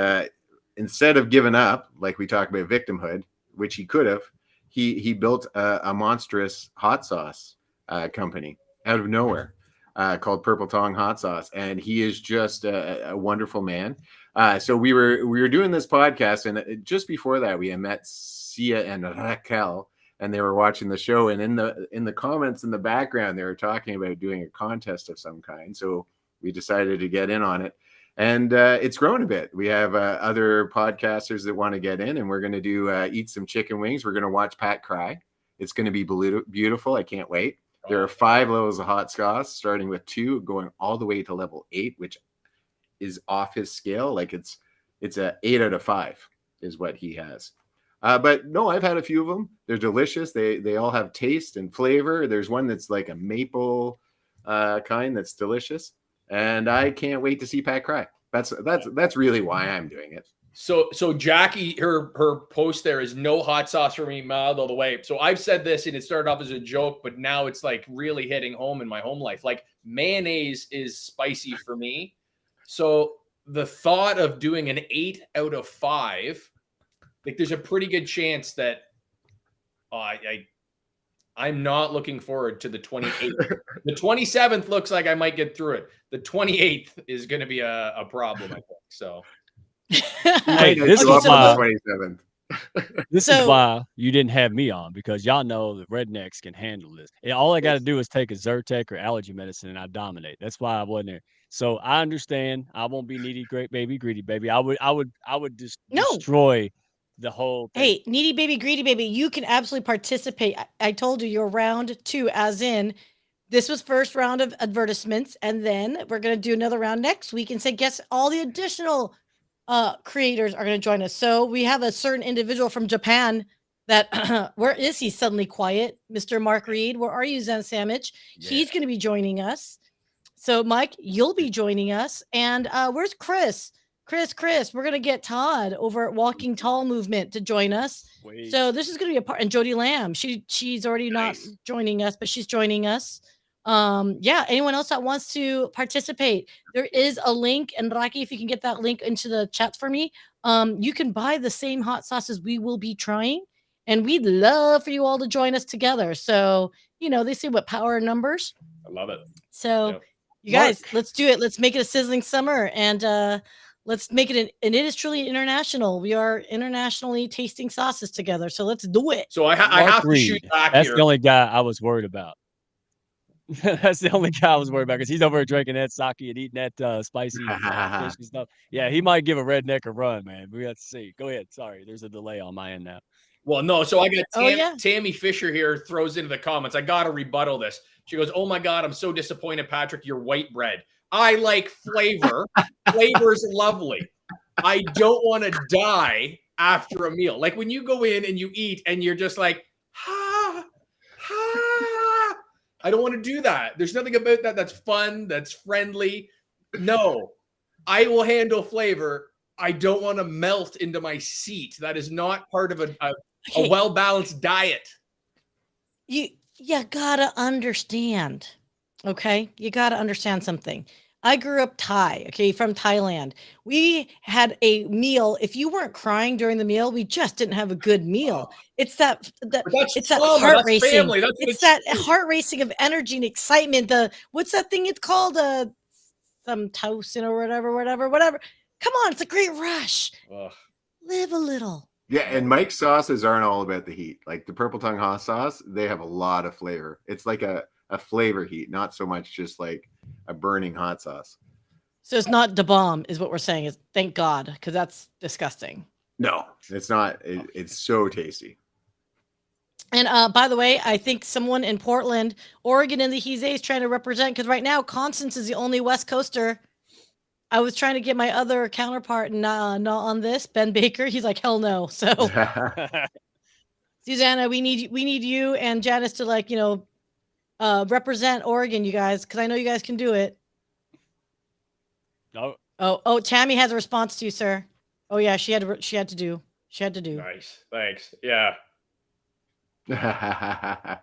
instead of giving up, like we talk about victimhood, which he could have, he built a monstrous hot sauce company out of nowhere called Purple Tongue Hot Sauce. And he is just a wonderful man. So we were doing this podcast, and just before that, we had met Sia and Raquel, and they were watching the show, and in the comments in the background, they were talking about doing a contest of some kind. So we decided to get in on it. And it's grown a bit. We have other podcasters that want to get in, and we're going to do eat some chicken wings. We're going to watch Pat cry. It's going to be beautiful. I can't wait. There are 5 levels of hot sauce, starting with 2, going all the way to level 8, which is off his scale. Like it's a 8 out of 5 is what he has. But no, I've had a few of them. They're delicious. They all have taste and flavor. There's one that's like a maple kind that's delicious. And I can't wait to see Pat cry. That's really why I'm doing it.
So Jackie, her post there is no hot sauce for me, mild all the way. So I've said this and it started off as a joke, but now it's like really hitting home in my home life. Like mayonnaise is spicy for me. So the thought of doing an 8 out of 5, like there's a pretty good chance that I'm not looking forward to the 28th. The 27th looks like I might get through it. The 28th is going to be a problem, I think. So,
Hey, this
Go
is
up on
why
the 27th.
this is why you didn't have me on, because y'all know the rednecks can handle this. And all I got to do is take a Zyrtec or allergy medicine, and I dominate. That's why I wasn't there. So I understand. I won't be needy, great baby, greedy baby. I would just
No.
destroy the whole thing.
Hey, needy baby, greedy baby, you can absolutely participate. I told you you're round 2, as in this was first round of advertisements, and then we're going to do another round next week and say, guess all the additional creators are going to join us. So we have a certain individual from Japan that, where is he suddenly quiet? Mr. Mark Reed, where are you, Zen Sandwich?
Yeah.
He's going to be joining us. So Mike, you'll be joining us. And where's Chris? Chris, we're going to get Todd over at Walking Tall Movement to join us.
Wait.
So this is going to be a part. And Jody Lamb, she's already not joining us, but she's joining us. Yeah, anyone else that wants to participate, there is a link. And Rocky, if you can get that link into the chat for me, you can buy the same hot sauces we will be trying. And we'd love for you all to join us together. So, they say what power in numbers.
I love it.
So
Yep.
you guys, let's do it. Let's make it a sizzling summer. And let's make it and it is truly international. We are internationally tasting sauces together. So let's do it.
So I have to shoot back
That's
here.
the only guy I was worried about. That's the only guy I was worried about, because he's over here drinking that sake and eating that spicy fish and stuff. Yeah, he might give a redneck a run, man. We got to see. Go ahead. Sorry, there's a delay on my end now.
Well, no. So I got
yeah.
Tammy Fisher here throws into the comments. I got to rebuttal this. She goes, "Oh my God, I'm so disappointed, Patrick. You're white bread. I like flavor. Flavor's lovely. I don't want to die after a meal. Like when you go in and you eat and you're just like, I don't want to do that. There's nothing about that that's fun, that's friendly. No, I will handle flavor. I don't want to melt into my seat. That is not part of a well-balanced diet."
You gotta understand. Okay, you gotta understand something. I grew up Thai, from Thailand. We had a meal. If you weren't crying during the meal, we just didn't have a good meal. It's that heart racing.
Family. That's
it's that heart racing of energy and excitement. What's that thing it's called? Some tocin or whatever. Come on, it's a great rush.
Ugh.
Live a little.
Yeah, and Mike's sauces aren't all about the heat. Like the purple tongue hot sauce, they have a lot of flavor. It's like a flavor heat, not so much just like a burning hot sauce.
So it's not the bomb, is what we're saying. Is thank God, because that's disgusting.
No, it's not. It's so tasty.
And by the way, I think someone in Portland, Oregon, in the He's is trying to represent, because right now Constance is the only West Coaster. I was trying to get my other counterpart not on this, Ben Baker. He's like, hell no. So Susanna, we need you and Janice to represent Oregon, you guys, because I know you guys can do it.
No.
Oh, Tammy has a response to you, sir. Oh yeah, she had to do.
Nice. Thanks. Yeah.
Yeah,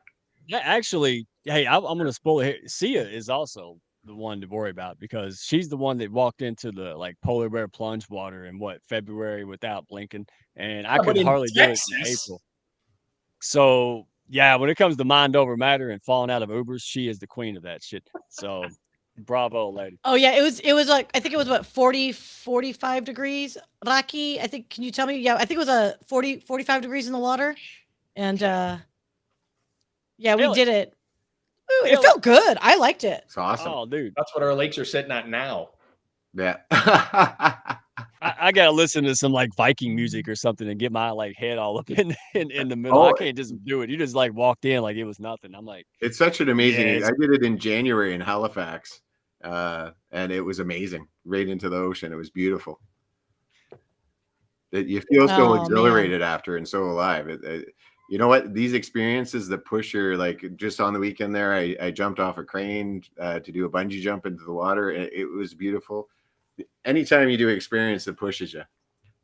actually, hey, I'm going to spoil it here. Sia is also the one to worry about, because she's the one that walked into the polar bear plunge water in February without blinking, and I could hardly do it in April. So yeah, when it comes to mind over matter and falling out of Ubers, she is the queen of that shit. So bravo, lady.
Oh yeah, it was like, I think it was what, 45 degrees, Rocky. I think, can you tell me? Yeah, I think it was 45 degrees in the water. And yeah, we did it. Ooh, it felt good. I liked it.
It's awesome.
Oh, dude.
That's what our lakes are sitting at now.
Yeah.
I gotta listen to some, like, Viking music or something and get my, like, head all up in the middle. I
Oh,
can't just do it. You just, like, walked in like it was nothing. I'm like,
it's such an amazing
"Yes."
I did it in January in Halifax, and it was amazing, right into the ocean. It was beautiful. That you feel so
Oh, man.
exhilarated after and so alive. You know what? These experiences that push your like just on the weekend there, I jumped off a crane to do a bungee jump into the water. It was beautiful. Anytime you do an experience that pushes you,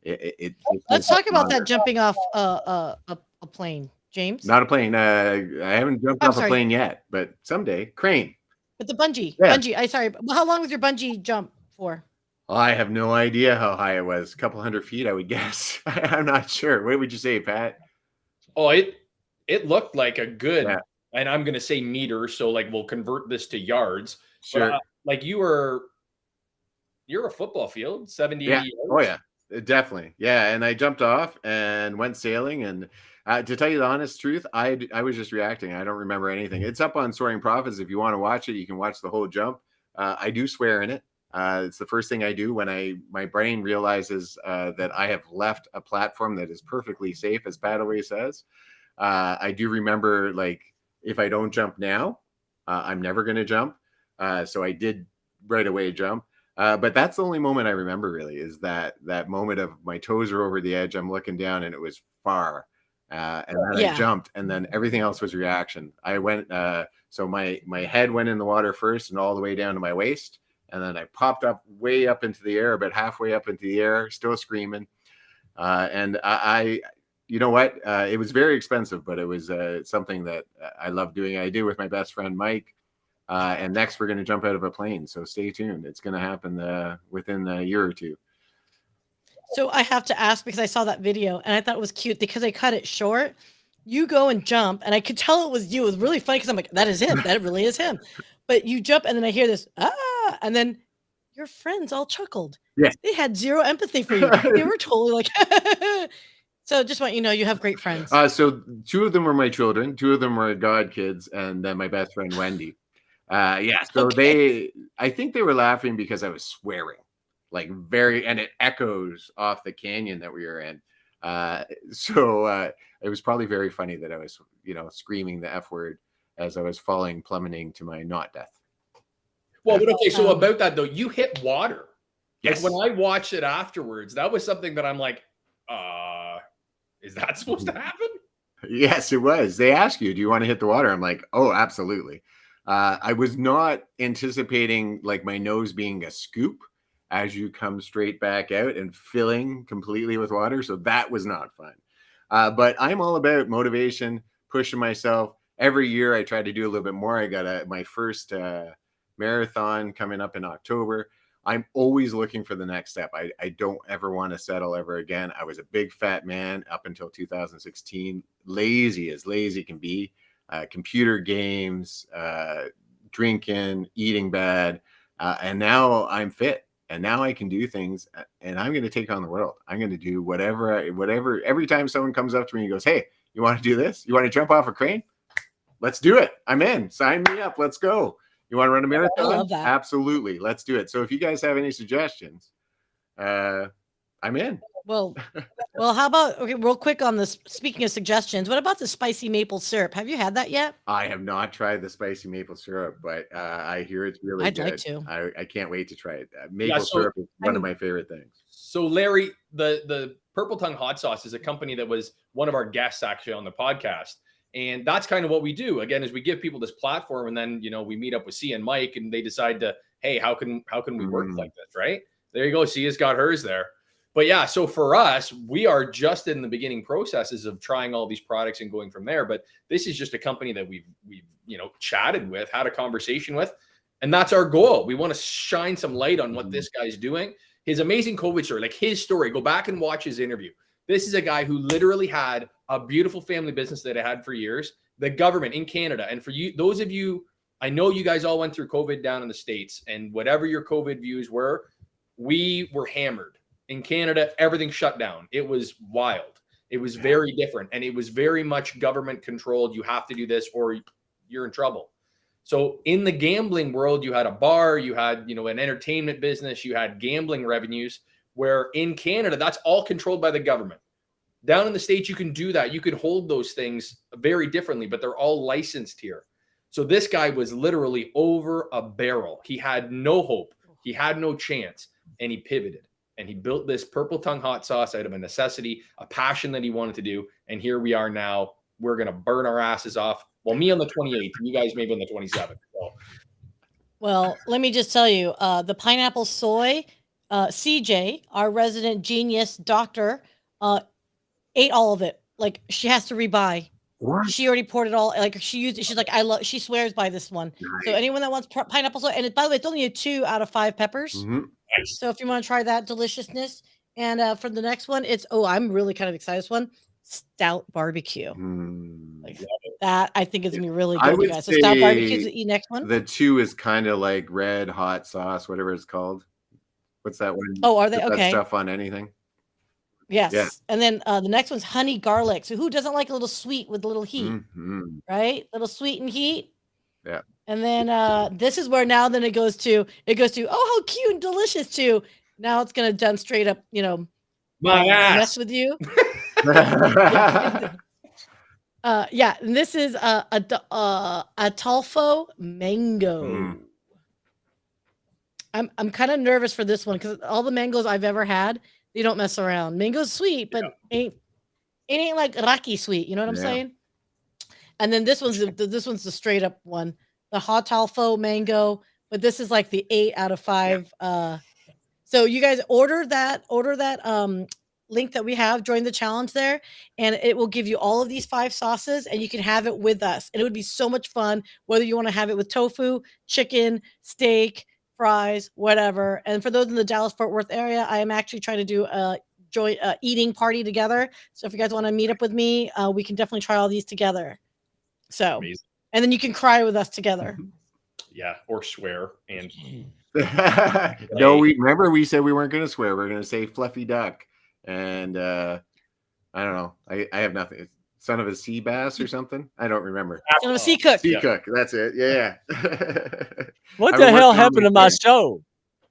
it just
Let's
makes you
talk about that
stronger.
jumping off a plane, James.
Not a plane. I haven't jumped
I'm
off a
sorry,
plane yet, but someday. Crane.
but the bungee,
Yeah.
bungee. I sorry. Well, how long was your bungee jump for?
I have no idea how high it was. A couple 100 feet, I would guess. I'm not sure. What would you say, Pat?
Oh, it looked like a good,
Yeah,
and I'm gonna say meter, so like we'll convert this to yards. But
sure.
like you're a football field, 70,
Yeah.
80
Oh,
yards.
yeah. Definitely. Yeah. And I jumped off and went sailing. And to tell you the honest truth, I was just reacting. I don't remember anything. It's up on Soaring Profits. If you want to watch it, you can watch the whole jump. I do swear in it. It's the first thing I do when my brain realizes that I have left a platform that is perfectly safe, as Pat always says. I do remember, like, if I don't jump now, I'm never going to jump. So I did right away jump. But that's the only moment I remember really is that moment of my toes are over the edge. I'm looking down and it was far. And then I
Yeah.
jumped and then everything else was reaction. I went, so my head went in the water first and all the way down to my waist. And then I popped up way up into the air, about halfway up into the air, still screaming. And you know what? It was very expensive, but it was something that I love doing. I do with my best friend, Mike. And next, we're going to jump out of a plane. So stay tuned. It's going to happen within a year or two.
So I have to ask because I saw that video and I thought it was cute because they cut it short. You go and jump, and I could tell it was you. It was really funny because I'm like, that is him. That really is him. But you jump, and then I hear this, and then your friends all chuckled.
Yes.
They had zero empathy for you. They were totally like, so just want you to know you have great friends.
So two of them were my children. Two of them were god kids, and then my best friend, Wendy. Yeah. So
Okay.
I think they were laughing because I was swearing, like and it echoes off the canyon that we were in. So it was probably very funny that I was, screaming the F word as I was falling, plummeting to my not death.
Well, but okay, so about that though, you hit water.
Yes.
Like when I watched it afterwards, that was something that I'm like, is that supposed to happen?
Yes, it was. They ask you, do you want to hit the water? I'm like, oh, absolutely. I was not anticipating like my nose being a scoop as you come straight back out and filling completely with water. So that was not fun. But I'm all about motivation, pushing myself. Every year I try to do a little bit more. I got my first marathon coming up in October. I'm always looking for the next step. I don't ever want to settle ever again. I was a big fat man up until 2016, lazy as lazy can be. Computer games, drinking, eating bad. And now I'm fit and now I can do things and I'm going to take on the world. I'm going to do whatever, every time someone comes up to me and goes, hey, you want to do this? You want to jump off a crane? Let's do it. I'm in. Sign me up. Let's go. You want to run a marathon?
I love that.
Absolutely. Let's do it. So if you guys have any suggestions, I'm in.
Well, how about, okay, real quick on this, speaking of suggestions, what about the spicy maple syrup? Have you had that yet?
I have not tried the spicy maple syrup, but I hear it's really
I'd
good.
like to.
I can't wait to try it. Maple syrup is one of my favorite things.
So Larry, the Purple Tongue Hot Sauce is a company that was one of our guests actually on the podcast. And that's kind of what we do. Again, is we give people this platform and then, we meet up with Sia and Mike and they decide to, hey, how can we work like this, right? There you go. Sia's got hers there. But yeah, so for us, we are just in the beginning processes of trying all these products and going from there. But this is just a company that we've chatted with, had a conversation with, and that's our goal. We want to shine some light on what this guy's doing. His amazing COVID story, like his story. Go back and watch his interview. This is a guy who literally had a beautiful family business that I had for years. The government in Canada, and for you, those of you, I know you guys all went through COVID down in the States, and whatever your COVID views were, we were hammered. In Canada, everything shut down. It was wild. It was very different. And it was very much government controlled. You have to do this or you're in trouble. So in the gambling world, you had a bar, you had, you know, an entertainment business, you had gambling revenues, where in Canada, that's all controlled by the government. Down in the States, you can do that. You can hold those things very differently, but they're all licensed here. So this guy was literally over a barrel. He had no hope. He had no chance. And he pivoted. And he built this purple tongue hot sauce out of a necessity, a passion that he wanted to do. And here we are now. We're going to burn our asses off. Well, me on the 28th, and you guys maybe on the 27th. So.
Well, let me just tell you, the pineapple soy, CJ, our resident genius doctor, ate all of it. Like, she has to rebuy.
What?
She already poured it all. Like, she used it. She's like, she swears by this one.
Nice.
So anyone that wants pineapple soy, and by the way, it's only a 2 out of 5 peppers.
Mm-hmm.
Nice.
So if you want to try that deliciousness, and for the next one, it's I'm really kind of excited. This one, stout barbecue. Like that, I think is gonna be really
I
good, you
would
guys. So stout barbecue is
say
the next one.
The 2 is kind of like red hot sauce, whatever it's called. What's that one?
Oh, are they?
Put
Okay.
that stuff on anything.
Yes.
Yeah.
And then the next one's honey garlic. So who doesn't like a little sweet with a little heat,
Mm-hmm.
right? Little sweet and heat.
Yeah.
And then this is where now then it goes to oh, how cute and delicious too. Now it's gonna done straight up, you know,
My ass.
mess with you. Yeah, and this is a Atolfo mango.
Mm.
I'm kind of nervous for this one because all the mangoes I've ever had, they don't mess around. Mango's sweet, but it ain't like Rocky sweet. You know what I'm saying? And then this one's the straight up one, the hot Atolfo mango. But this is like the 8 out of 5. So you guys order that link that we have, join the challenge there, and it will give you all of these 5 sauces, and you can have it with us. And it would be so much fun, whether you want to have it with tofu, chicken, steak, fries, whatever. And for those in the Dallas-Fort Worth area, I am actually trying to do a joint eating party together. So if you guys want to meet up with me, we can definitely try all these together. So, amazing. And then you can cry with us together.
Yeah, or swear. And
no, we said we weren't going to swear. We're going to say fluffy duck. And I don't know. I have nothing. Son of a sea bass or something. I don't remember.
Son of a sea cook.
Sea cook. That's it. Yeah.
What the hell happened to my show?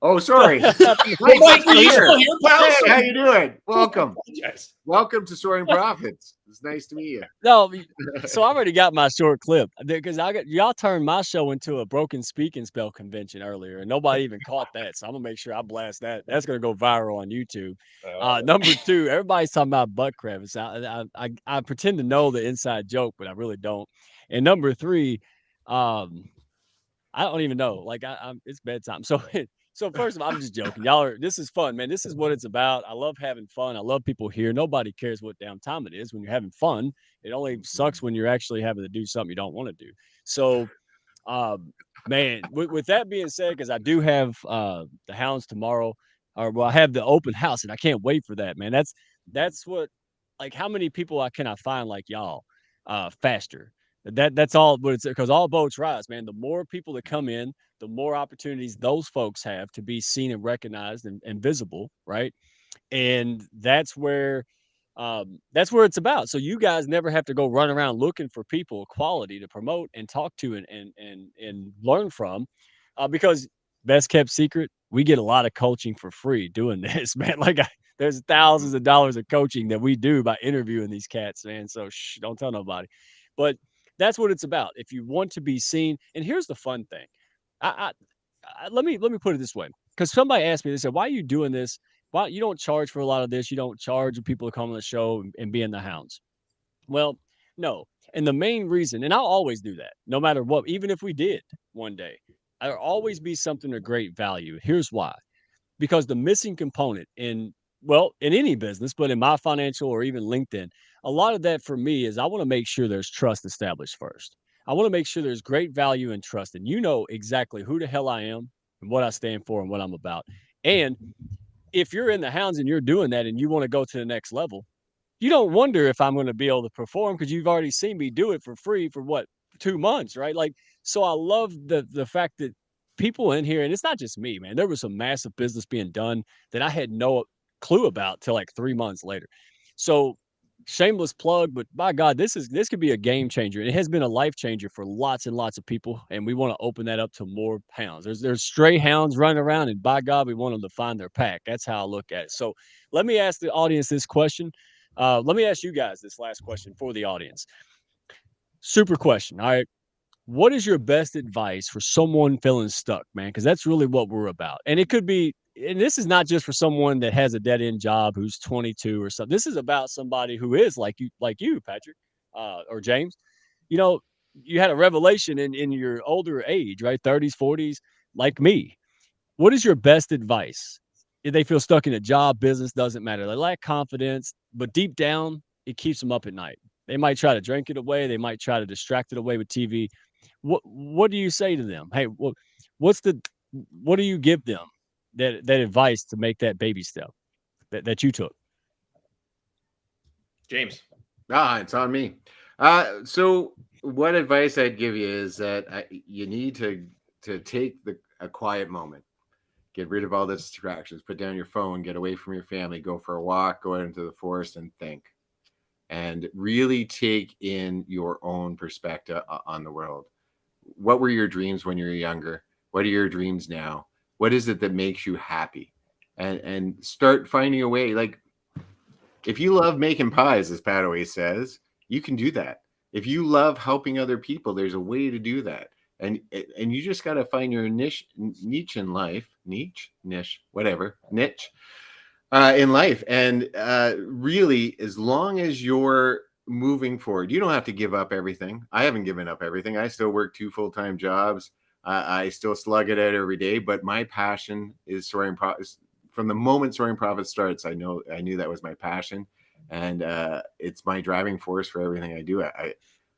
Oh, sorry.
Mike, are you still here, pal?
Hey, how you doing? Welcome.
Yes.
Welcome to Soaring Profits. It's nice to meet you.
No, so I already got my short clip because y'all turned my show into a broken speaking spell convention earlier, and nobody even caught that. So I'm gonna make sure I blast that. That's gonna go viral on YouTube. Number 2, everybody's talking about butt crevice. I pretend to know the inside joke, but I really don't. And number 3, I don't even know. Like it's bedtime. So first of all, I'm just joking. This is fun, man. This is what it's about. I love having fun. I love people here. Nobody cares what damn time it is when you're having fun. It only sucks when you're actually having to do something you don't want to do. So, man, with that being said, because I do have the Hounds tomorrow, I have the open house, and I can't wait for that, man. That's what, like, how many people can I find like y'all faster? That's all, but it's because all boats rise, man. The more people that come in, the more opportunities those folks have to be seen and recognized and visible, right? And that's where it's about. So you guys never have to go run around looking for people of quality to promote and talk to and learn from, because best kept secret, we get a lot of coaching for free doing this, man. Like there's thousands of dollars of coaching that we do by interviewing these cats, man. So don't tell nobody. But that's what it's about. If you want to be seen, and here's the fun thing. Let me put it this way, because somebody asked me, they said, why are you doing this? Why you don't charge for a lot of this? You don't charge people to come on the show and be in the Hounds. Well, no. And the main reason, and I'll always do that, no matter what, even if we did one day, there'll always be something of great value. Here's why. Because the missing component in any business, but in my financial or even LinkedIn, a lot of that for me is I want to make sure there's trust established first. I want to make sure there's great value and trust, and you know exactly who the hell I am and what I stand for and what I'm about. And if you're in the Hounds and you're doing that and you want to go to the next level, you don't wonder if I'm going to be able to perform, because you've already seen me do it for free for 2 months, right? Like, so I love the fact that people in here, and it's not just me, man. There was some massive business being done that I had no clue about till like 3 months later. So shameless plug, but by God, this could be a game changer. It has been a life changer for lots and lots of people, and we want to open that up to more hounds. There's stray hounds running around, and by God, we want them to find their pack. That's how I look at it. So let me ask the audience this question. Let me ask you guys this last question for the audience. Super question. All right. What is your best advice for someone feeling stuck, man? Because that's really what we're about. And it could be, and this is not just for someone that has a dead end job who's 22 or something. This is about somebody who is like you, Patrick, or James. You know, you had a revelation in your older age, right? 30s, 40s, like me. What is your best advice? If they feel stuck in a job, business, doesn't matter. They lack confidence, but deep down, it keeps them up at night. They might try to drink it away. They might try to distract it away with TV. What do you say to them? Hey, what do you give them that advice to make that baby step that you took?
James.
It's on me. So what advice I'd give you is that you need to take a quiet moment, get rid of all the distractions, put down your phone, get away from your family, go for a walk, go out into the forest and think, and really take in your own perspective on the world. What were your dreams when you were younger? What are your dreams now? What is it that makes you happy? And start finding a way. Like, if you love making pies, as Pat always says, you can do that. If you love helping other people, there's a way to do that. And you just got to find your niche in life, niche, whatever, niche in life. And really, as long as you're moving forward, you don't have to give up everything. I haven't given up everything. I still work 2 full-time jobs. I still slug it out every day, but my passion is Soaring Profits. From the moment Soaring Profits starts, I knew that was my passion, and it's my driving force for everything I do.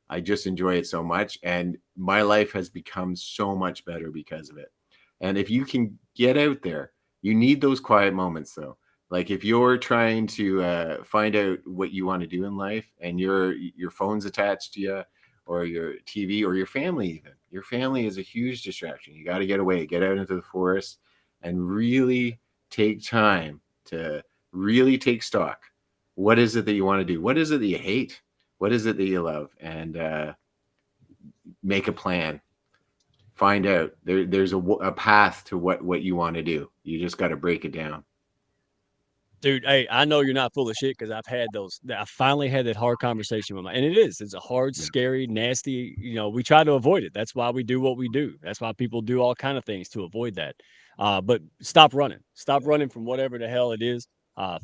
I just enjoy it so much, and my life has become so much better because of it. And if you can get out there, you need those quiet moments though. Like, if you're trying to find out what you want to do in life, and your phone's attached to you, or your TV, or your family even. Your family is a huge distraction. You got to get away, get out into the forest, and really take time to really take stock. What is it that you want to do? What is it that you hate? What is it that you love? And make a plan. Find out. There's a path to what you want to do. You just got to break it down.
Dude, hey, I know you're not full of shit because I've had those. I finally had that hard conversation with and it's a hard, scary, nasty. We try to avoid it. That's why we do what we do. That's why people do all kind of things to avoid that. But stop running. Stop running from whatever the hell it is.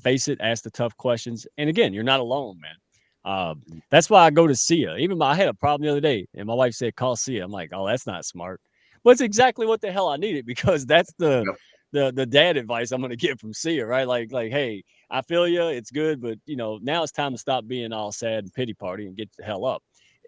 Face it. Ask the tough questions. And again, you're not alone, man. That's why I go to Sia. Even I had a problem the other day, and my wife said, "Call Sia." I'm like, "Oh, that's not smart." But it's exactly what the hell I needed, because that's the dad advice I'm going to get from Sia, right? Like, hey, I feel you. It's good. But, now it's time to stop being all sad and pity party and get the hell up.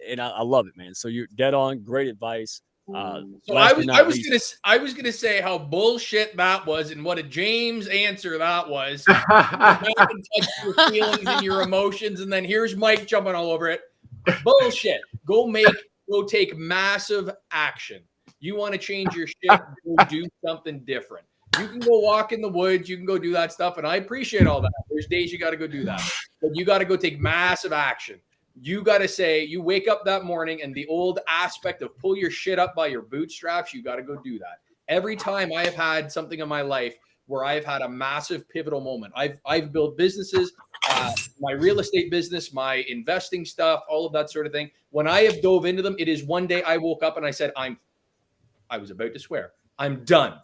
And I love it, man. So you're dead on. Great advice.
So I was gonna say how bullshit that was, and what a James answer that was. Back in touch with your feelings and your emotions, and then here's Mike jumping all over it. Bullshit. Go take massive action. You want to change your shit, go do something different. You can go walk in the woods, you can go do that stuff, and I appreciate all that. There's days you got to go do that, but you got to go take massive action. You got to say, you wake up that morning, and the old aspect of pull your shit up by your bootstraps, you got to go do that. Every time I have had something in my life where I've had a massive pivotal moment, I've built businesses, my real estate business, my investing stuff, all of that sort of thing. When I have dove into them, it is one day I woke up and I said, I was about to swear, I'm done.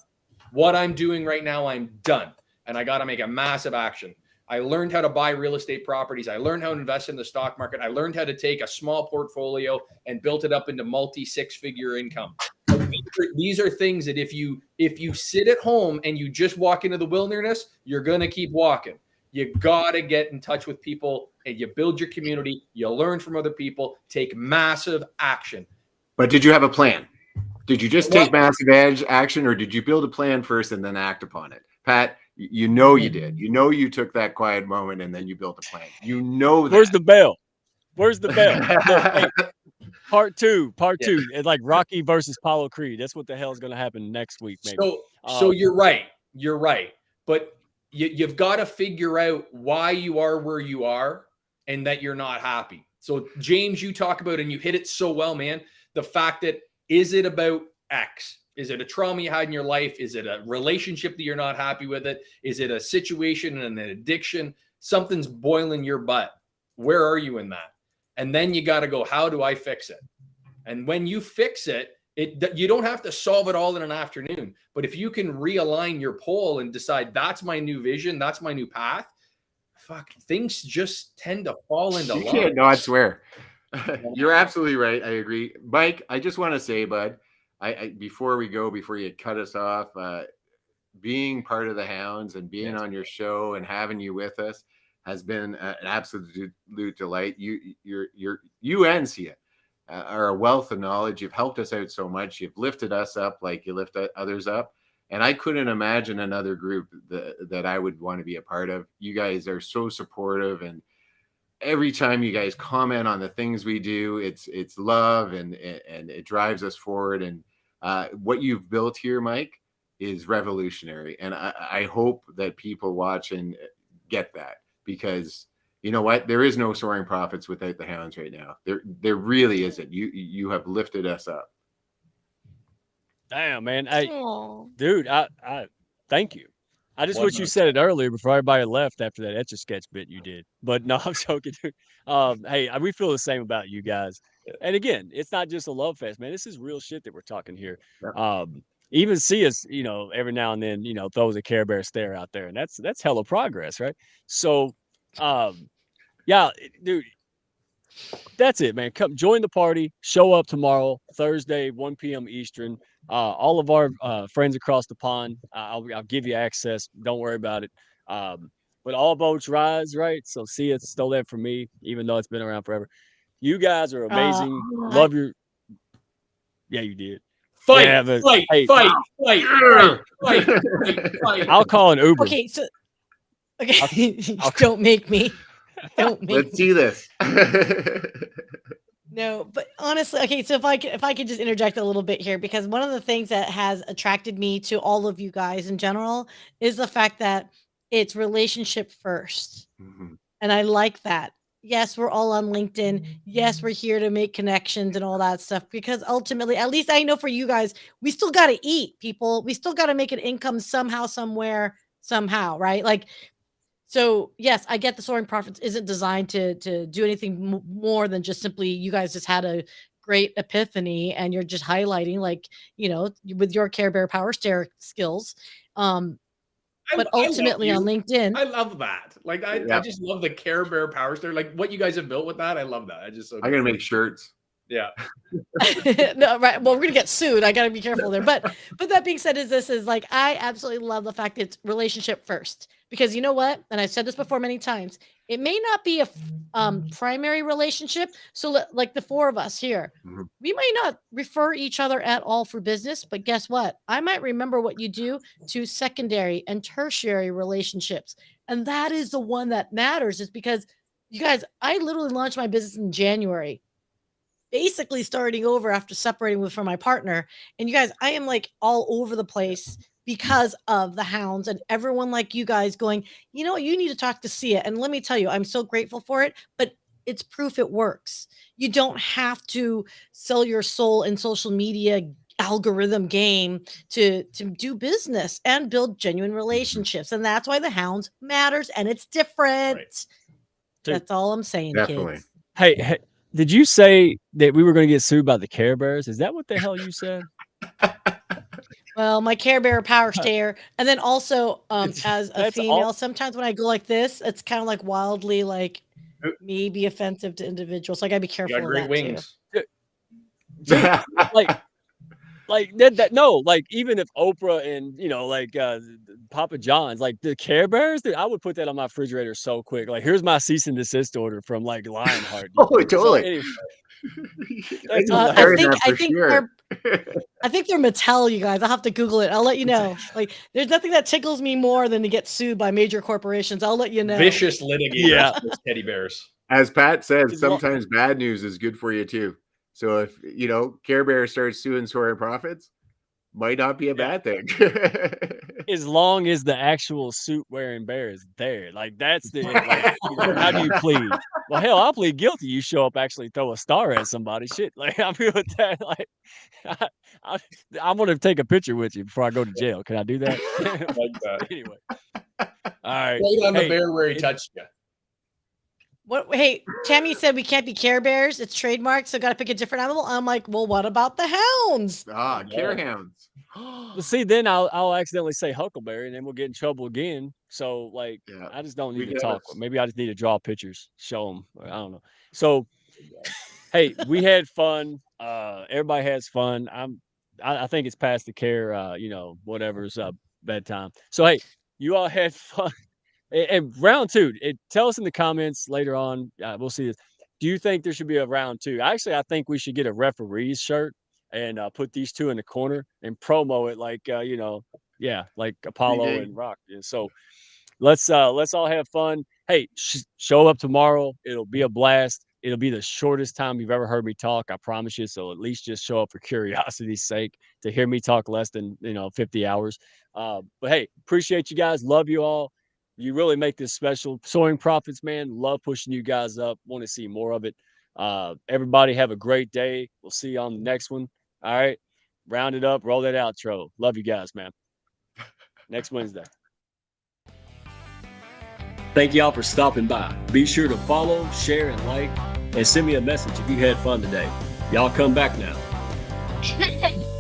What I'm doing right now, I'm done. And I got to make a massive action. I learned how to buy real estate properties. I learned how to invest in the stock market. I learned how to take a small portfolio and built it up into multi-6-figure income. These are things that if you sit at home and you just walk into the wilderness, you're going to keep walking. You got to get in touch with people, and you build your community. You learn from other people. Take massive action.
But did you have a plan? Did you just take massive action, or did you build a plan first and then act upon it? Pat, you did. You took that quiet moment and then you built a plan. That.
Where's the bell? Look, hey, part two. It's like Rocky versus Apollo Creed. That's what the hell is going to happen next week, maybe.
So you're right. But you've got to figure out why you are where you are, and that you're not happy. So James, you talk about, and you hit it so well, man, the fact that, is it about X? Is it a trauma you had in your life? Is it a relationship that you're not happy with it? Is it a situation and an addiction? Something's boiling your butt. Where are you in that? And then you got to go, how do I fix it? And when you fix it, you don't have to solve it all in an afternoon. But if you can realign your pole and decide that's my new vision, that's my new path, fuck, things just tend to fall into line.
You can't not swear. You're absolutely right. I agree. Mike, I just want to say, bud, before you cut us off, being part of the Hounds and being on your show and having you with us has been an absolute delight. You and Sia are a wealth of knowledge. You've helped us out so much. You've lifted us up like you lift others up. And I couldn't imagine another group that I would want to be a part of. You guys are so supportive, and every time you guys comment on the things we do, it's love and it drives us forward. And what you've built here, Mike, is revolutionary. And I hope that people watching get that, because you know what? There is no Soaring Profits without the Hounds right now. There really isn't. You have lifted us up.
Damn, man. Dude, I thank you. I just wish you said it earlier before everybody left after that Etch-a-Sketch bit you did. But no, I'm joking, dude. Hey, we feel the same about you guys. And again, it's not just a love fest, man. This is real shit that we're talking here.
Yep.
Even see us, every now and then, throws a Care Bear stare out there, and that's hella progress, right? So, yeah, dude, that's it, man. Come join the party. Show up tomorrow, Thursday, 1 p.m. Eastern. All of our friends across the pond, I'll give you access. Don't worry about it. But all boats rise, right? So see, it stole that from me, even though it's been around forever. You guys are amazing. Love your. Yeah, you did.
Fight,
yeah, but,
fight,
hey,
fight, fight, fight, fight, fight.
I'll call an Uber.
Okay, so don't make me. Don't make
Let's see this.
No, but honestly, okay, so if I could just interject a little bit here, because one of the things that has attracted me to all of you guys in general is the fact that it's relationship first.
Mhm.
And I like that. Yes, we're all on LinkedIn. Yes, we're here to make connections and all that stuff, because ultimately, at least I know for you guys, we still got to eat, people. We still got to make an income somehow, somewhere, somehow, right? Like, so yes, I get the Soaring Profits isn't designed to do anything more than just simply you guys just had a great epiphany and you're just highlighting, like, with your Care Bear Power Stare skills. But ultimately on LinkedIn,
I love that. Like, I just love the Care Bear Power Stare. Like, what you guys have built with that, I love that.
I'm gonna make shirts.
Yeah.
No, right. Well, we're gonna get sued. I gotta be careful there. But that being said, this is like, I absolutely love the fact that it's relationship first, because you know what? And I've said this before many times. It may not be a primary relationship. So like the four of us here, we might not refer each other at all for business, but guess what? I might remember what you do to secondary and tertiary relationships. And that is the one that matters, is because you guys, I literally launched my business in January, basically starting over after separating from my partner. And you guys, I am like all over the place because of the Hounds and everyone like you guys going, you need to talk to Sia. And let me tell you, I'm so grateful for it, but it's proof it works. You don't have to sell your soul in social media algorithm game to do business and build genuine relationships. And that's why the Hounds matters, and it's different. Right. That's all I'm saying,
Definitely.
kids.
Hey, did you say that we were going to get sued by the Care Bears? Is that what the hell you said?
Well, my Care Bear Power Stare, and then also as a female, sometimes when I go like this, it's kind of like wildly like maybe offensive to individuals. So I gotta be careful.
You got great wings.
Dude, like even if Oprah and Papa John's, like the Care Bears, dude, I would put that on my refrigerator so quick. Like, here's my cease and desist order from like Lionheart.
Oh, totally.
So
anyway, I think they're Mattel, you guys. I'll have to Google it. I'll let you know. Like, there's nothing that tickles me more than to get sued by major corporations. I'll let you know.
Vicious litigators, teddy bears.
As Pat says, sometimes bad news is good for you too. So if Care Bear starts suing Soaring Profits, might not be a bad thing.
As long as the actual suit wearing bear is there. Like that's the how do you plead? Well, hell, I'll plead guilty. You show up, actually throw a star at somebody. Shit, like I'm good with that. Like I, I'm gonna take a picture with you before I go to jail. Can I do that?
Like that.
Anyway, all right.
Right on the
Hey,
bear where he touched you.
What? Hey, Tammy said we can't be Care Bears. It's trademarked, so got to pick a different animal. I'm like, well, what about the hounds?
Care hounds.
Well, see, then I'll accidentally say Huckleberry, and then we'll get in trouble again. So, like,
Yeah.
I just don't
We
need to
gotta
talk.
s-
Maybe I just need to draw pictures, show them. I don't know. So, hey, we had fun. Everybody has fun. I think it's past the care. Whatever's bedtime. So, hey, you all had fun. And round two, tell us in the comments later on. We'll see this. Do you think there should be a round two? Actually, I think we should get a referee's shirt and put these two in the corner and promo it like like Apollo and Rock. And so let's all have fun. Hey, show up tomorrow. It'll be a blast. It'll be the shortest time you've ever heard me talk. I promise you. So at least just show up for curiosity's sake to hear me talk less than 50 hours. But hey, appreciate you guys. Love you all. You really make this special. Soaring Profits, man. Love pushing you guys up. Want to see more of it. Everybody have a great day. We'll see you on the next one. All right. Round it up. Roll that outro. Love you guys, man. Next Wednesday. Thank y'all for stopping by. Be sure to follow, share, and like, and send me a message if you had fun today. Y'all come back now.